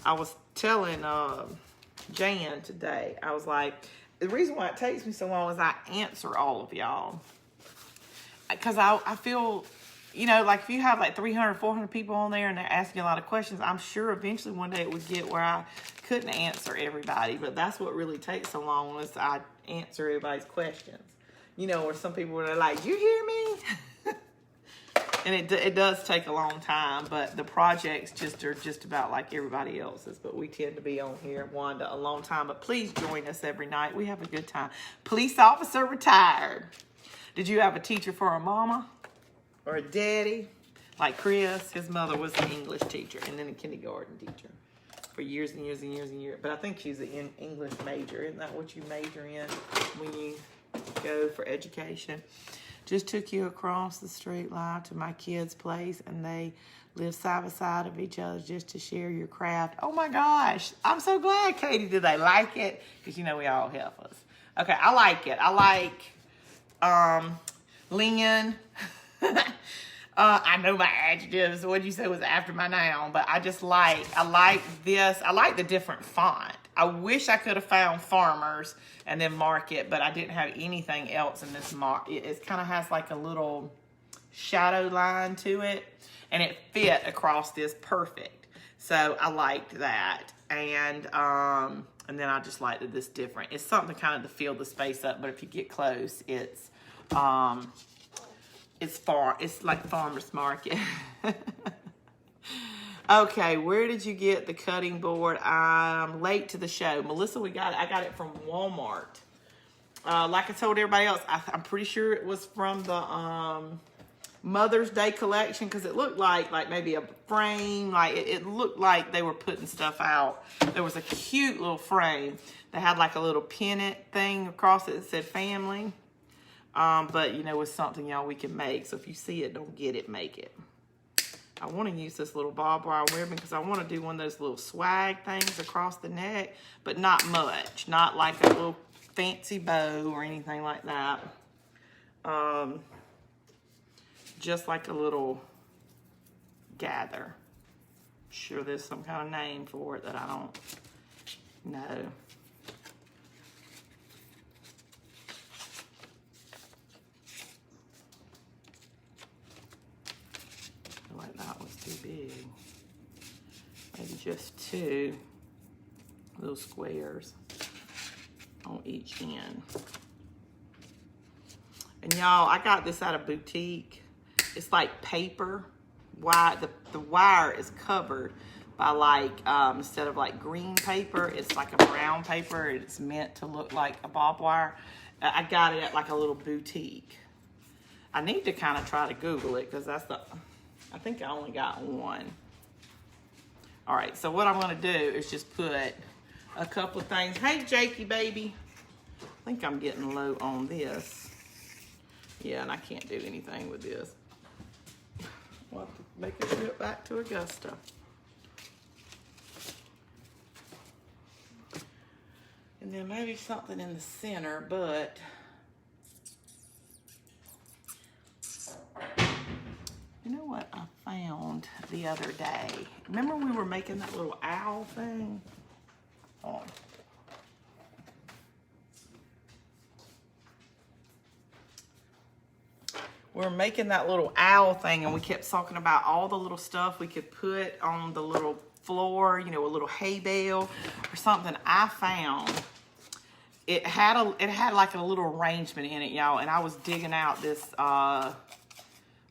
I was telling Jan today, I was like, the reason why it takes me so long is I answer all of y'all. Because I feel, you know, like if you have like 300, 400 people on there and they're asking a lot of questions, I'm sure eventually one day it would get where I couldn't answer everybody. But that's what really takes so long, is I answer everybody's questions. You know, or some people are like, you hear me? And it does take a long time, but the projects are just about like everybody else's. But we tend to be on here, Wanda, a long time. But please join us every night. We have a good time. Police officer retired. Did you have a teacher for a mama or a daddy? Like Chris, his mother was an English teacher and then a kindergarten teacher for years and years and years and years. But I think she's an English major. Isn't that what you major in when you go for education? Just took you across the street live to my kids' place, and they live side by side of each other just to share your craft. Oh my gosh, I'm so glad, Katie. Do they like it? Because you know we all help us. Okay, I like it. I like Lynn. I know my adjectives. What you say was after my noun, but I like this. I like the different font. I wish I could have found farmers and then market, but I didn't have anything else in this market. It kind of has like a little shadow line to it, and it fit across this perfect. So I liked that. And then I just liked this different. It's something kind of to fill the space up, but if you get close, it's like farmer's market. Okay, where did you get the cutting board? I'm late to the show. Melissa, I got it from Walmart. Like I told everybody else, I'm pretty sure it was from the Mother's Day collection, because it looked like maybe a frame. Like it looked like they were putting stuff out. There was a cute little frame that had like a little pennant thing across it that said family. But you know, it's something y'all we can make. So if you see it, don't get it, make it. I want to use this little barbed wire ribbon because I want to do one of those little swag things across the neck, but not much. Not like a little fancy bow or anything like that. Just like a little gather. Sure there's some kind of name for it that I don't know. Like that was too big. Maybe just 2 little squares on each end. And y'all, I got this at a boutique. It's like paper. The wire is covered by like, instead of like green paper, it's like a brown paper. It's meant to look like a barbed wire. I got it at like a little boutique. I need to kind of try to Google it because I think I only got one. All right, so what I'm gonna do is just put a couple of things. Hey, Jakey, baby. I think I'm getting low on this. Yeah, and I can't do anything with this. We'll have to make a trip back to Augusta. And then maybe something in the center, but you know what I found the other day? Remember we were making that little owl thing? Oh. We were making that little owl thing, and we kept talking about all the little stuff we could put on the little floor, you know, a little hay bale or something. I found it had like a little arrangement in it, y'all, and I was digging out this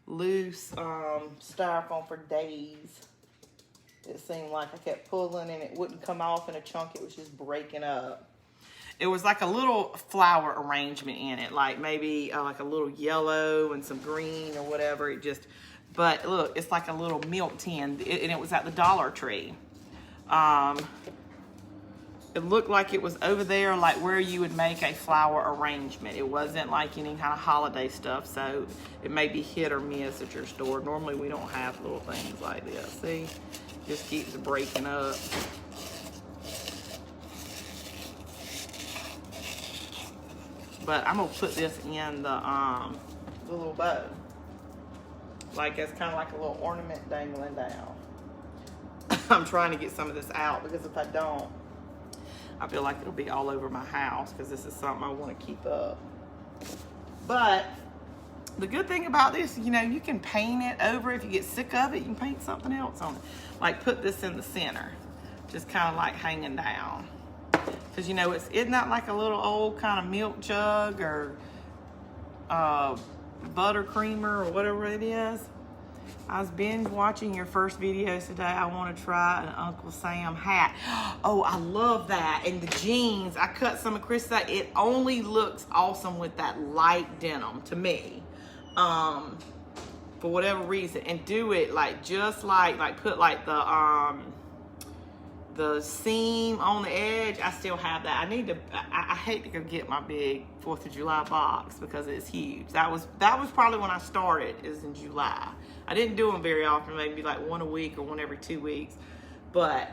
loose styrofoam for days. It seemed like I kept pulling and it wouldn't come off in a chunk. It was just breaking up. It was like a little flower arrangement in it, like maybe like a little yellow and some green or whatever. But look, it's like a little milk tin, and it was at the Dollar Tree. It looked like it was over there, like where you would make a flower arrangement. It wasn't like any kind of holiday stuff, so it may be hit or miss at your store. Normally, we don't have little things like this. See, just keeps breaking up. But I'm gonna put this in the little bow. Like it's kind of like a little ornament dangling down. I'm trying to get some of this out because if I don't, I feel like it'll be all over my house because this is something I want to keep up. But the good thing about this, you know, you can paint it over. If you get sick of it, you can paint something else on it. Like put this in the center, just kind of like hanging down. Because, you know, isn't that like a little old kind of milk jug or butter creamer or whatever it is? I was binge watching your first videos today. I want to try an Uncle Sam hat. Oh, I love that. And the jeans, I cut some of Chris that. It only looks awesome with that light denim to me. For whatever reason. And do it like just like put like the seam on the edge. I still have that. I hate to go get my big 4th of July box because it's huge. That was probably when I started, is in July. I didn't do them very often, maybe like one a week or one every 2 weeks. But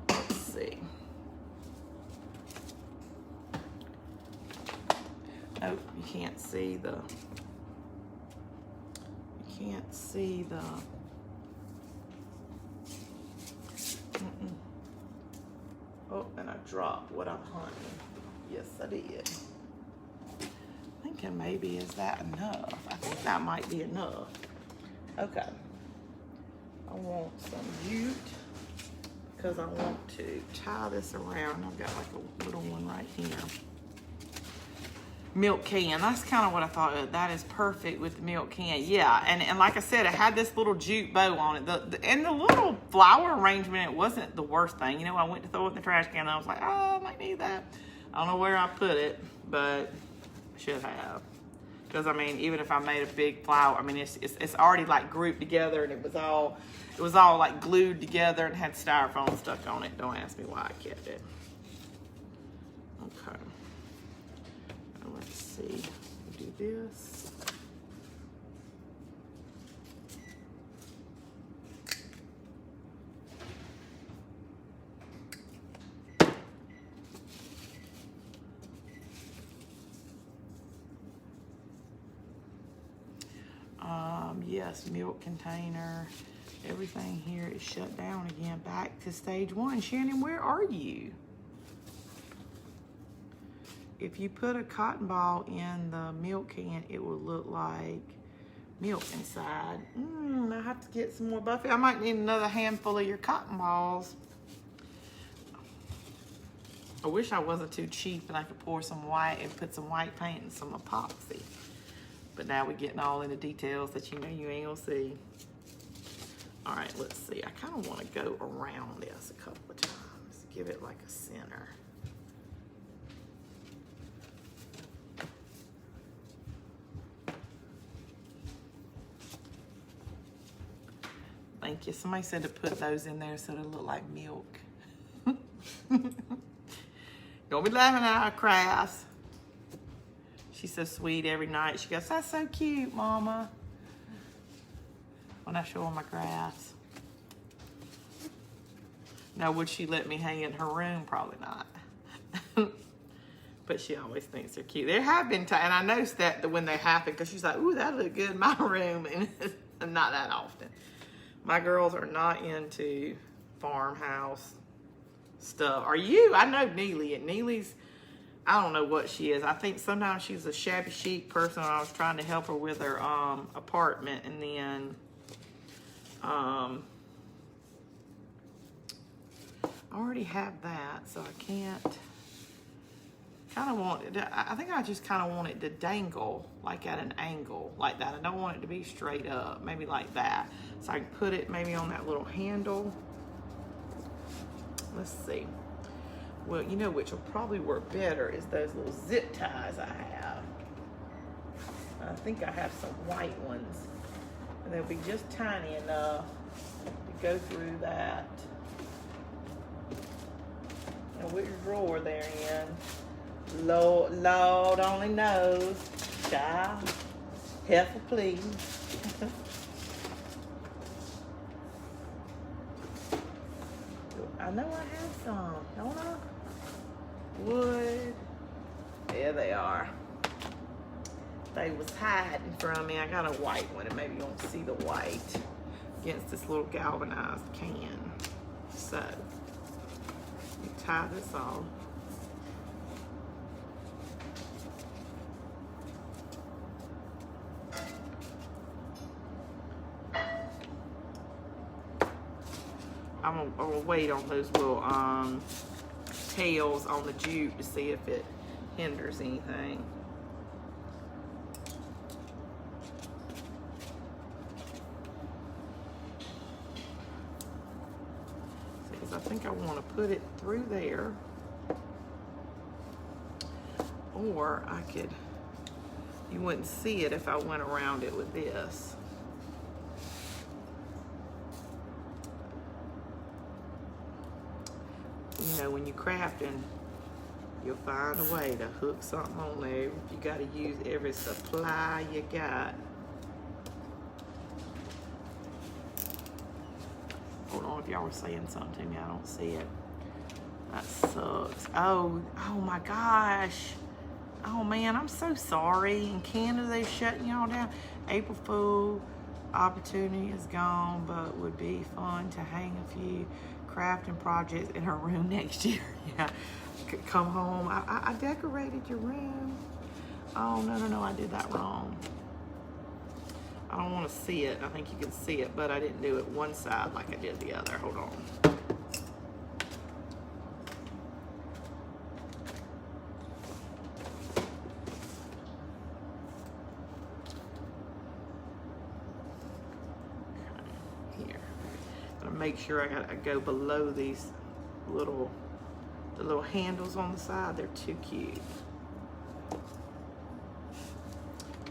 let's see. Oh, you can't see the Oh, and I dropped what I'm hunting. Yes, I did. Thinking maybe, is that enough? I think that might be enough. Okay. I want some jute because I want to tie this around. I've got like a little one right here. Milk can. That's kind of what I thought. That is perfect with the milk can. Yeah, and like I said, it had this little jute bow on it. And the little flower arrangement, it wasn't the worst thing. You know, I went to throw it in the trash can and I was like, oh, I might need that. I don't know where I put it, but Should have. Because I mean, even if I made a big flower, I mean, it's already like grouped together, and it was all like glued together and had styrofoam stuck on it. Don't ask me why I kept it. Okay. Now let's see. Do this. Yes, milk container. Everything here is shut down again. Back to stage 1. Shannon, where are you? If you put a cotton ball in the milk can, it will look like milk inside. I have to get some more Buffy. I might need another handful of your cotton balls. I wish I wasn't too cheap and I could pour some white and put some white paint and some epoxy. But now we're getting all into details that you know you ain't gonna see. All right, let's see. I kind of want to go around this a couple of times. Give it like a center. Thank you. Somebody said to put those in there so they look like milk. Don't be laughing at our crafts. She's so sweet every night. She goes, that's so cute, Mama. When I show her my crafts. Now, would she let me hang in her room? Probably not. But she always thinks they're cute. There have been times, and I noticed that when they happen, because she's like, ooh, that look good in my room. And not that often. My girls are not into farmhouse stuff. Are you? I know Neely. And Neely's, I don't know what she is. I think sometimes she's a shabby chic person. I was trying to help her with her apartment, and then I already have that, so I can't. Kind of want it. I think I just kind of want it to dangle like at an angle like that. I don't want it to be straight up, maybe like that. So I can put it maybe on that little handle. Let's see. Well, you know which will probably work better is those little zip ties I have. I think I have some white ones. And they'll be just tiny enough to go through that. And which drawer they're in. Lord only knows. Child, heifer, please. I know I have some, don't I? Wood. There they are. They was hiding from me. I got a white one, and maybe you won't see the white against this little galvanized can. So, you tie this off. I'm gonna wait on those little tails on the jute to see if it hinders anything. Because I think I want to put it through there, or I could. You wouldn't see it if I went around it with this. You know, when you're crafting, you'll find a way to hook something on there. You got to use every supply you got. Hold on, if y'all were saying something to me, I don't see it. That sucks. Oh my gosh. Oh man, I'm so sorry. In Canada, they're shutting y'all down. April Fool opportunity is gone, but would be fun to hang a few crafting projects in her room next year. Yeah, come home. I decorated your room. Oh, no, I did that wrong. I don't want to see it. I think you can see it, but I didn't do it one side like I did the other. Hold on. Make sure I gotta go below these the little handles on the side. They're too cute.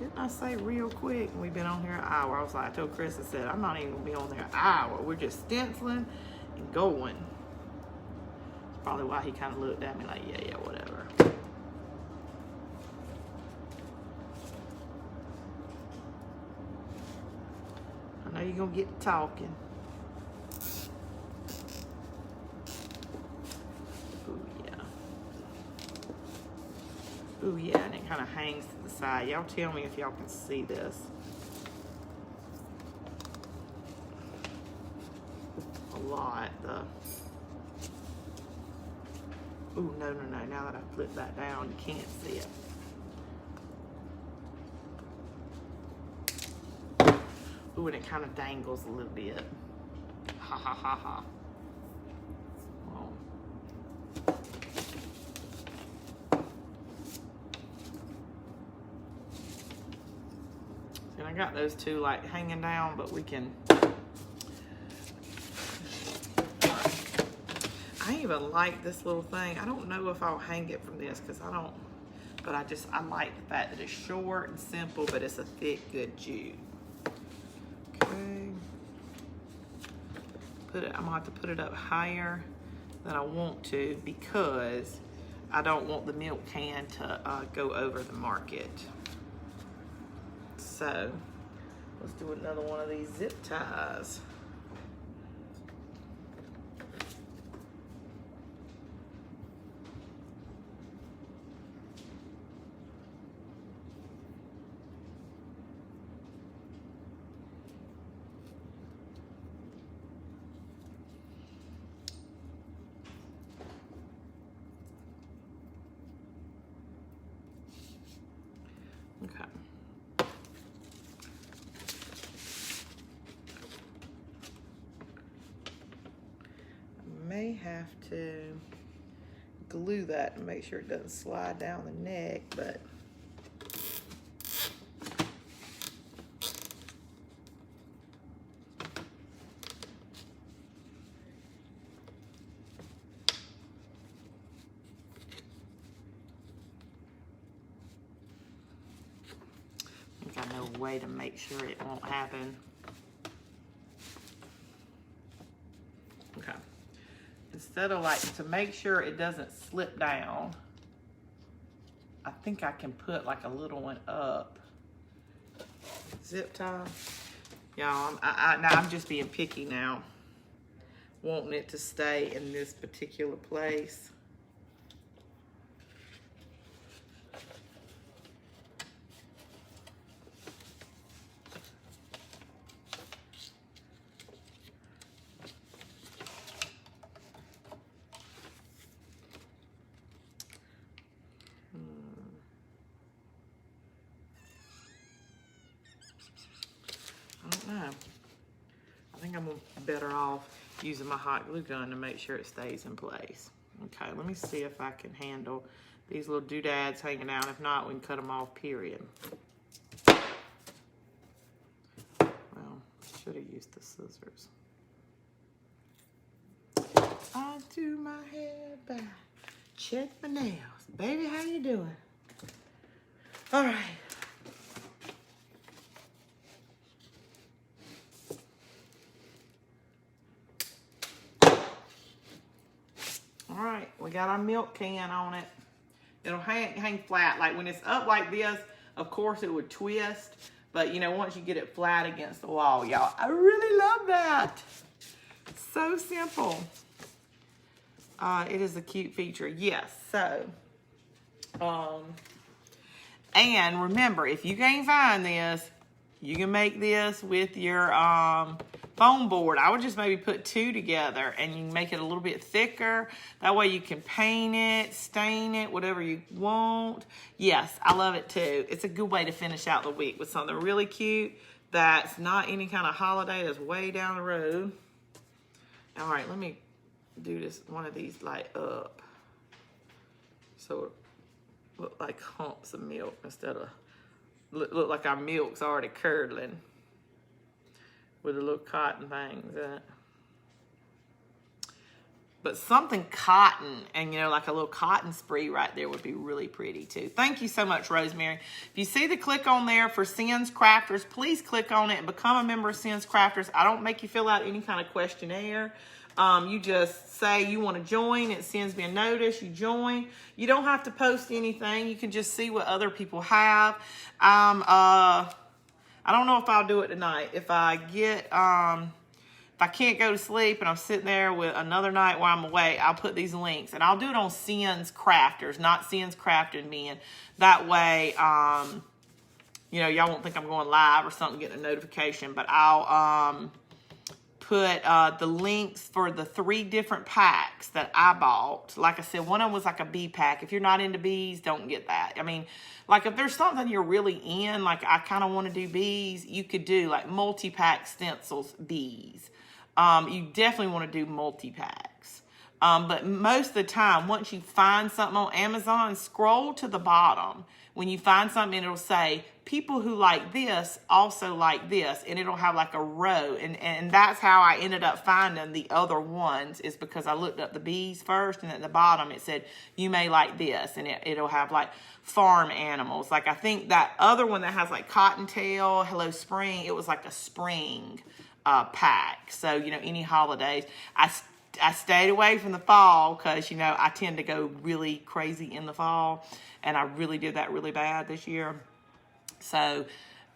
Didn't I say real quick? And we've been on here an hour. I was like, I told Chris, I said, I'm not even gonna be on there an hour. We're just stenciling and going. That's probably why he kind of looked at me like, yeah, whatever. I know you're gonna get to talking. Ooh, yeah, and it kind of hangs to the side. Y'all tell me if y'all can see this. A lot. Ooh, no. Now that I flip that down, you can't see it. Ooh, and it kind of dangles a little bit. Ha, ha, ha, ha. And I got those two like hanging down, but we can. I even like this little thing. I don't know if I'll hang it from this because I don't, but I like the fact that it's short and simple, but it's a thick, good jute. Okay. I'm gonna have to put it up higher than I want to because I don't want the milk can to go over the market. So let's do another one of these zip ties. Okay. May have to glue that to make sure it doesn't slide down the neck, but I think I know a way to make sure it won't happen. Okay. Instead of like, to make sure it doesn't slip down, I think I can put like a little one up. Zip tie. Y'all, now I'm just being picky now. Wanting it to stay in this particular place. I think I'm better off using my hot glue gun to make sure it stays in place. Okay, let me see if I can handle these little doodads hanging out. If not, we can cut them off, period. Well, should have used the scissors. I do my hair back, check my nails. Baby, how you doing? All right. All right, we got our milk can on it. It'll hang flat. Like when it's up like this, of course it would twist. But you know, once you get it flat against the wall, y'all, I really love that. So simple. It is a cute feature, yes. So, and remember, if you can't find this, you can make this with your foam board. I would just maybe put two together and you can make it a little bit thicker. That way you can paint it, stain it, whatever you want. Yes, I love it too. It's a good way to finish out the week with something really cute that's not any kind of holiday that's way down the road. All right, let me do this, one of these light up. So it look like humps of milk instead of, look like our milk's already curdling with the little cotton things in it. But something cotton and, you know, like a little cotton spree right there would be really pretty too. Thank you so much, Rosemary. If you see the click on there for Sins Crafters, please click on it and become a member of Sins Crafters. I don't make you fill out any kind of questionnaire. You just say you want to join. It sends me a notice. You join. You don't have to post anything. You can just see what other people have. I don't know if I'll do it tonight. If I get... if I can't go to sleep and I'm sitting there with another night while I'm away, I'll put these links. And I'll do it on Sins Crafters, not Sins Crafted Men. That way, you know, y'all won't think I'm going live or something, getting a notification. But I'll put the links for the 3 different packs that I bought. Like I said, one of them was like a bee pack. If you're not into bees, don't get that. I mean, like if there's something you're really in, like I kind of want to do bees, you could do like multi-pack stencils, bees. You definitely want to do multi-packs. But most of the time, once you find something on Amazon, scroll to the bottom. When you find something, it'll say, people who like this also like this. And it'll have like a row. And that's how I ended up finding the other ones, is because I looked up the bees first. And at the bottom, it said, you may like this. And it'll have like farm animals. Like I think that other one that has like cottontail, hello spring, it was like a spring pack. So, you know, any holidays. I stayed away from the fall because, you know, I tend to go really crazy in the fall. And I really did that really bad this year. So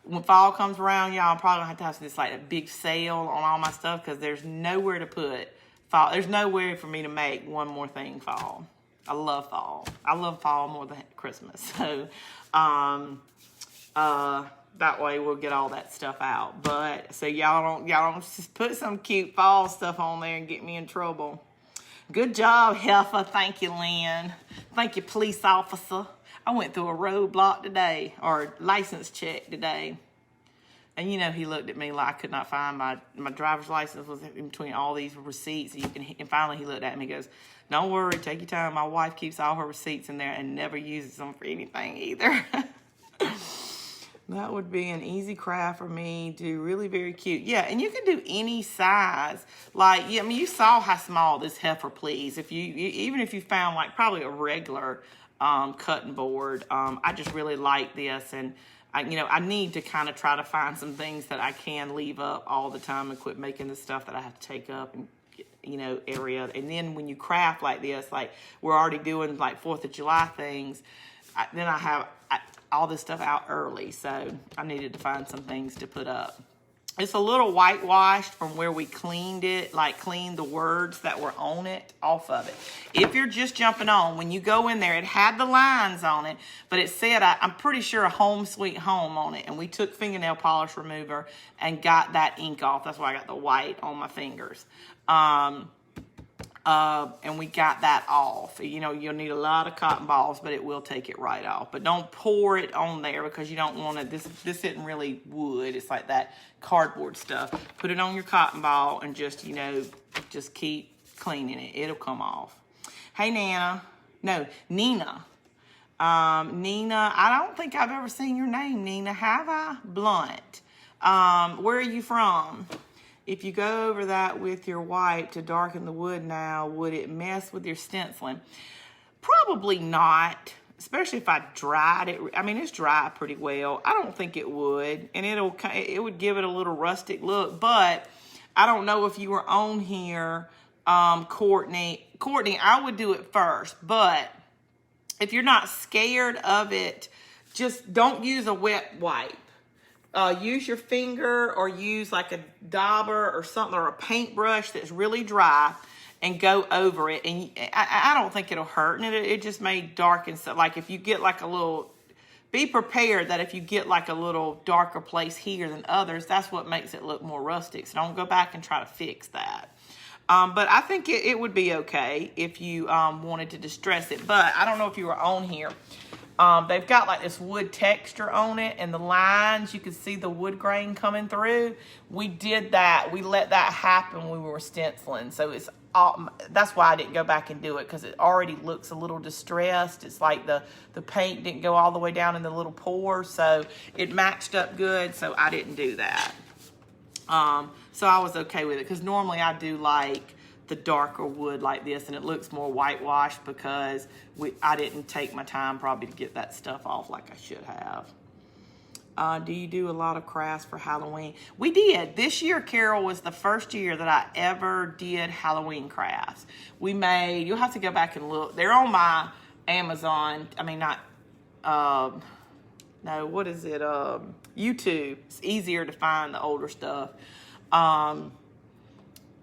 when fall comes around, y'all, I'm probably going to have this like a big sale on all my stuff because there's nowhere to put fall. There's nowhere for me to make one more thing fall. I love fall. I love fall more than Christmas. So, that way we'll get all that stuff out. But so y'all don't just put some cute fall stuff on there and get me in trouble. Good job, heifer. Thank you, Lynn. Thank you, police officer. I went through a roadblock today, or license check today. And you know, he looked at me like I could not find my driver's license was in between all these receipts. And finally he looked at me and goes, don't worry, take your time. My wife keeps all her receipts in there and never uses them for anything either. That would be an easy craft for me. Do really very cute. Yeah, and you can do any size. Like, yeah, I mean, you saw how small this heifer please. Even if you found like probably a regular cutting board, I just really like this. And I need to kind of try to find some things that I can leave up all the time and quit making the stuff that I have to take up and area. And then when you craft like this, like we're already doing like 4th of July things, then I have all this stuff out early, so I needed to find some things to put up. It's a little whitewashed from where we cleaned it, like cleaned the words that were on it off of it. If you're just jumping on, when you go in there, it had the lines on it, but it said, I'm pretty sure, a home sweet home on it, and we took fingernail polish remover and got that ink off. That's why I got the white on my fingers. And we got that off. You know, you'll need a lot of cotton balls, but it will take it right off. But don't pour it on there because you don't want to, this isn't really wood. It's like that cardboard stuff. Put it on your cotton ball and just keep cleaning it. It'll come off. Hey, Nina. Nina, I don't think I've ever seen your name, Nina. Have I? Blunt. Where are you from? If you go over that with your wipe to darken the wood now, would it mess with your stenciling? Probably not, especially if I dried it. I mean, it's dry pretty well. I don't think it would, and it would give it a little rustic look. But I don't know if you were on here, Courtney. Courtney, I would do it first, but if you're not scared of it, just don't use a wet wipe. Use your finger or use like a dauber or something, or a paintbrush that's really dry, and go over it. And I don't think it'll hurt, and it just may darken stuff. Like if you get like a little, be prepared that if you get like a little darker place here than others, that's what makes it look more rustic. So don't go back and try to fix that. But I think it would be okay if you wanted to distress it. But I don't know if you were on here. They've got like this wood texture on it, and the lines, you can see the wood grain coming through. We did that. We let that happen when we were stenciling. So that's why I didn't go back and do it, because it already looks a little distressed. It's like the paint didn't go all the way down in the little pores, so it matched up good, so I didn't do that. So I was okay with it, because normally I do like the darker wood like this, and it looks more whitewashed because I didn't take my time probably to get that stuff off like I should have. Do you do a lot of crafts for Halloween? We did. This year, Carol, was the first year that I ever did Halloween crafts. We made, you'll have to go back and look. They're on my Amazon. I mean, not, no, what is it? YouTube. It's easier to find the older stuff.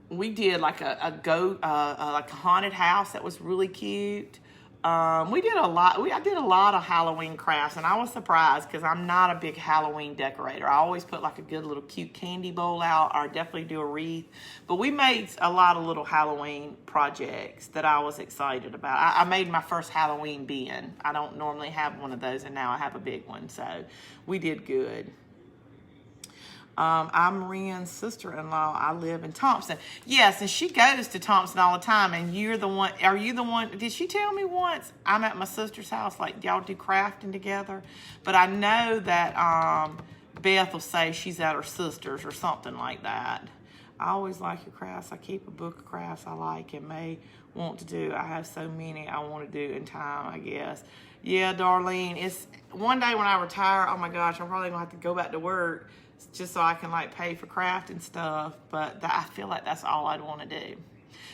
We did like like a haunted house that was really cute. We did a lot. I did a lot of Halloween crafts, and I was surprised because I'm not a big Halloween decorator. I always put like a good little cute candy bowl out, or I definitely do a wreath. But we made a lot of little Halloween projects that I was excited about. I made my first Halloween bin. I don't normally have one of those, and now I have a big one. So we did good. I'm Ren's sister-in-law. I live in Thompson. Yes, and she goes to Thompson all the time. And you're the one, are you the one, did she tell me once I'm at my sister's house, like y'all do crafting together? But I know that Beth will say she's at her sister's or something like that. I always like your crafts. I keep a book of crafts I like and may want to do. I have so many I want to do in time, I guess. Yeah, Darlene, it's one day when I retire, oh my gosh, I'm probably going to have to go back to work just so I can like pay for craft and stuff, but I feel like that's all I'd want to do.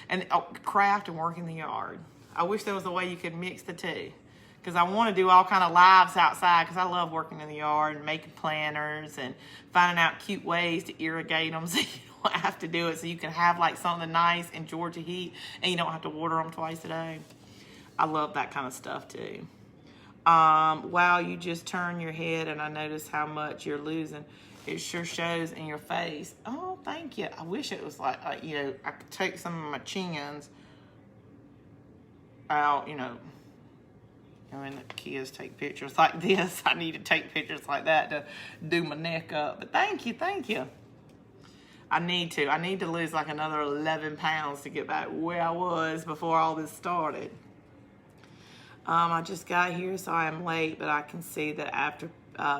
And craft and work in the yard. I wish there was a way you could mix the two, because I want to do all kind of lives outside, because I love working in the yard and making planters and finding out cute ways to irrigate them so you don't have to do it, so you can have like something nice in Georgia heat and you don't have to water them twice a day. I love that kind of stuff too. Wow, you just turn your head and I notice how much you're losing. It sure shows in your face. Oh, thank you. I wish it was like you know, I could take some of my chins out, you know. I mean, the kids take pictures like this. I need to take pictures like that to do my neck up. But thank you, thank you. I need to lose like another 11 pounds to get back where I was before all this started. I just got here, so I am late, but I can see that after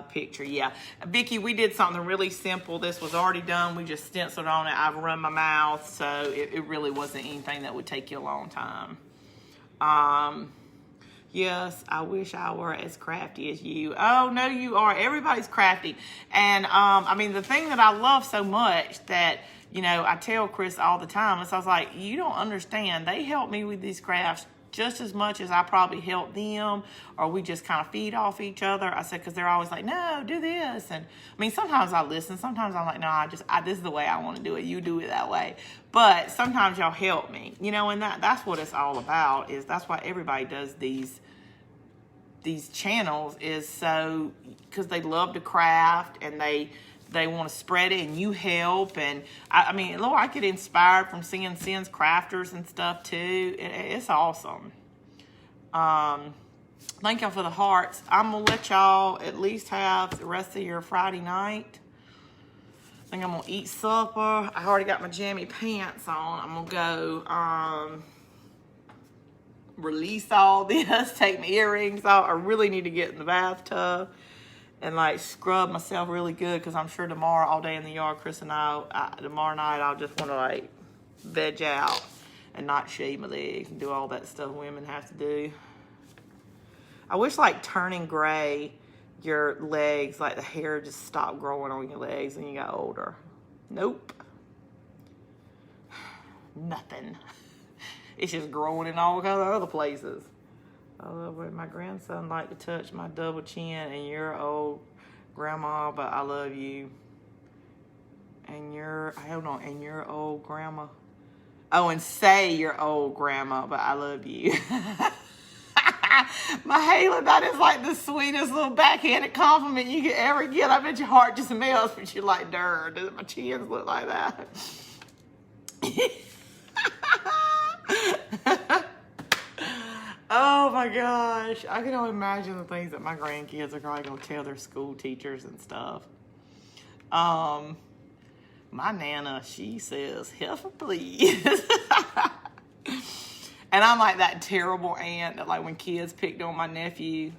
picture. Yeah, Vicky, we did something really simple. This was already done. We just stenciled on it. I've run my mouth, so it really wasn't anything that would take you a long time. Yes, I wish I were as crafty as you. Oh, no, you are. Everybody's crafty. And, I mean, the thing that I love so much that, you know, I tell Chris all the time is I was like, you don't understand. They help me with these crafts just as much as I probably help them, or we just kind of feed off each other. I said, because they're always like, no, do this. And I mean, sometimes I listen. Sometimes I'm like, no, this is the way I want to do it. You do it that way. But sometimes y'all help me, you know, and that's what it's all about. Is that's why everybody does these channels, is so, because they love to craft and they want to spread it, and you help. And I mean, Lord, I get inspired from seeing Sin's crafters and stuff too. It's awesome. Thank y'all for the hearts. I'm gonna let y'all at least have the rest of your Friday night. I think I'm gonna eat supper. I already got my jammy pants on. I'm gonna go release all this, take my earrings off. I really need to get in the bathtub and like scrub myself really good, because I'm sure tomorrow all day in the yard, Chris and tomorrow night I'll just want to like veg out and not shave my legs and do all that stuff women have to do. I wish like turning gray, your legs, like the hair just stopped growing on your legs when you got older. Nope. Nothing. It's just growing in all kinds of other places. I love when my grandson liked to touch my double chin, and you're old grandma, but I love you. And you're old grandma. Oh, and say you're old grandma, but I love you. Mahala, that is like the sweetest little backhanded compliment you could ever get. I bet your heart just melts, but you're like, darn, does my chins look like that? Oh my gosh. I can only imagine the things that my grandkids are probably going to tell their school teachers and stuff. My Nana, she says, heifer, please. And I'm like that terrible aunt that, like, when kids picked on my nephew,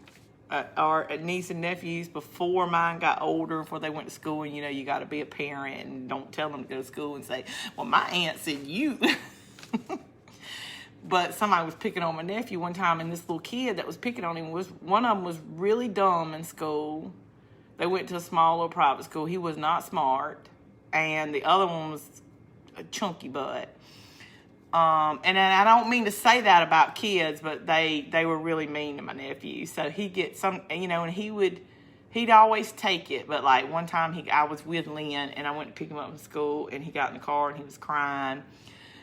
or niece and nephews before mine got older, before they went to school, and you know, you got to be a parent and don't tell them to go to school and say, well, my aunt said you. But somebody was picking on my nephew one time, and this little kid that was picking on him, one of them was really dumb in school. They went to a small little private school. He was not smart, and the other one was a chunky butt. And I don't mean to say that about kids, but they were really mean to my nephew. So he'd get some, and he'd always take it. But like one time I was with Lynn, and I went to pick him up from school, and he got in the car and he was crying.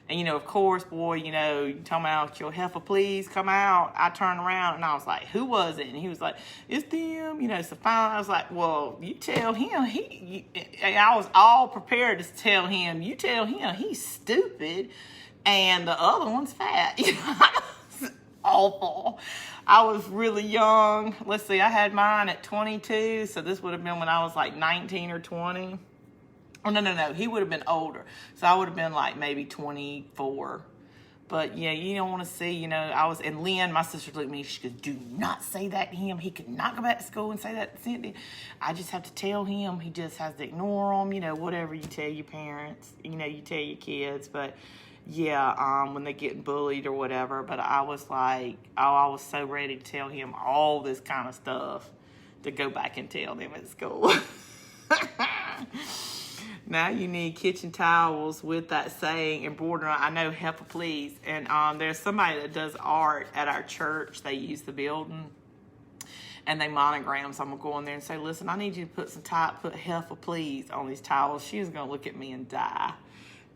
And, of course, boy, you talking about your heifer, please come out. I turned around and I was like, who was it? And he was like, it's them. So finally I was like, well, you tell him. And I was all prepared to tell him, you tell him he's stupid and the other one's fat. It was awful. I was really young. Let's see, I had mine at 22. So this would have been when I was like 19 or 20. Oh, no. He would have been older. So I would have been like maybe 24. But, yeah, you don't want to see, and Lynn, my sister, looked at me. She goes, do not say that to him. He could not go back to school and say that to Cynthia. I just have to tell him. He just has to ignore them, whatever you tell your parents, you tell your kids. But, yeah, when they get bullied or whatever. But I was like, I was so ready to tell him all this kind of stuff to go back and tell them at school. Now you need kitchen towels with that saying embroidered on. I know, heifer, please. And there's somebody that does art at our church. They use the building, and they monogram. So I'm going to go in there and say, listen, I need you to put heifer, please on these towels. She's going to look at me and die.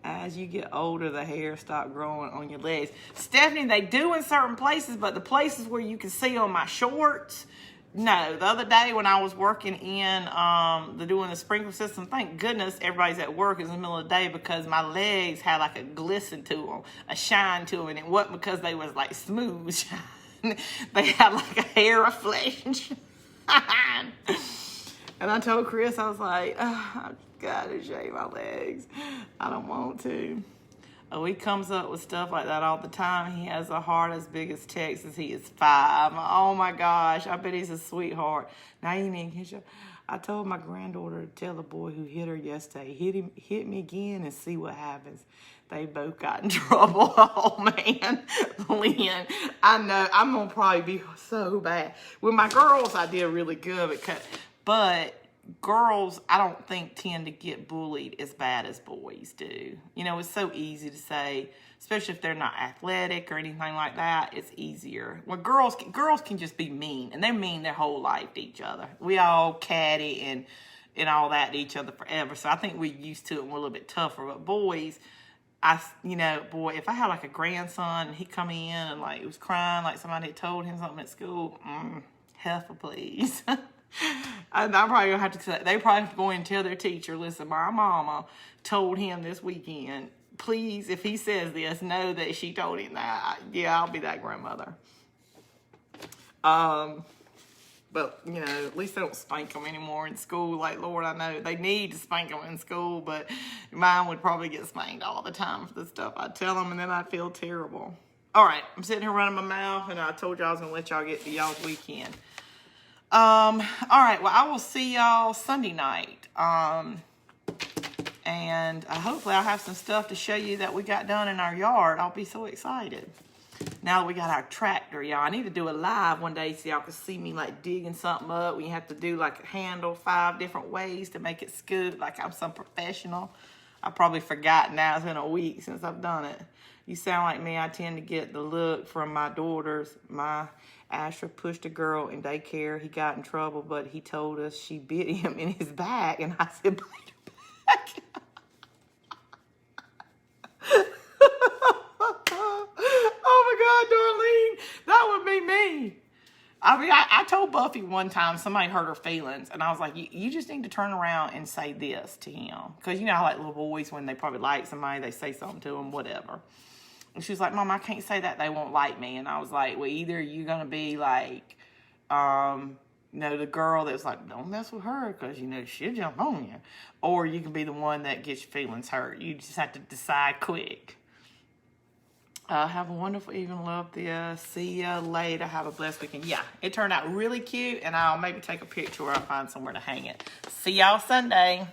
As you get older, the hair stop growing on your legs. Stephanie, they do in certain places, but the places where you can see on my shorts, no. The other day when I was working in doing the sprinkler system, thank goodness everybody's at work. It was in the middle of the day because my legs had like a glisten to them, a shine to them, and it wasn't because they was like smooth shine. They had like a hair of flesh and shine. And I told Chris, I was like, oh, I've got to shave my legs. I don't want to. Oh, he comes up with stuff like that all the time. He has a heart as big as Texas. He is 5. Oh, my gosh. I bet he's a sweetheart. Now you need to hit your... I told my granddaughter to tell the boy who hit her yesterday, hit me again and see what happens. They both got in trouble. Oh, man. Lynn, I know. I'm going to probably be so bad. With my girls, I did really good. But girls, I don't think, tend to get bullied as bad as boys do. It's so easy to say, especially if they're not athletic or anything like that, it's easier. Well, girls can just be mean, and they're mean their whole life to each other. We all catty and all that to each other forever, so I think we're used to it and we're a little bit tougher. But boys, boy, if I had like a grandson and he come in and like he was crying like somebody had told him something at school, heifer, please. And I'm probably gonna have to say, they probably have to go and tell their teacher, listen, my mama told him this weekend, please, if he says this, know that she told him that. Yeah, I'll be that grandmother. But at least they don't spank them anymore in school. Like, Lord, I know they need to spank them in school, but mine would probably get spanked all the time for the stuff I tell them, and then I'd feel terrible. All right, I'm sitting here running my mouth, and I told y'all I was gonna let y'all get to y'all's weekend. All right, well, I will see y'all Sunday night. And hopefully I'll have some stuff to show you that we got done in our yard. I'll be so excited. Now that we got our tractor, y'all. I need to do a live one day so y'all can see me like digging something up. We have to do like a handle 5 different ways to make it scoot like I'm some professional. I probably forgot now. It's been a week since I've done it. You sound like me. I tend to get the look from my daughters. My Asher pushed a girl in daycare. He got in trouble, but he told us she bit him in his back. And I said, bite your back. Oh, my God, Darlene. That would be me. I mean, I told Buffy one time somebody hurt her feelings. And I was like, you just need to turn around and say this to him. Because you know how like little boys, when they probably like somebody, they say something to them, whatever. And she was like, Mom, I can't say that. They won't like me. And I was like, well, either you're going to be like, the girl that's like, don't mess with her because, she'll jump on you. Or you can be the one that gets your feelings hurt. You just have to decide quick. Have a wonderful evening. Love this. See ya later. Have a blessed weekend. Yeah, it turned out really cute. And I'll maybe take a picture or I'll find somewhere to hang it. See y'all Sunday.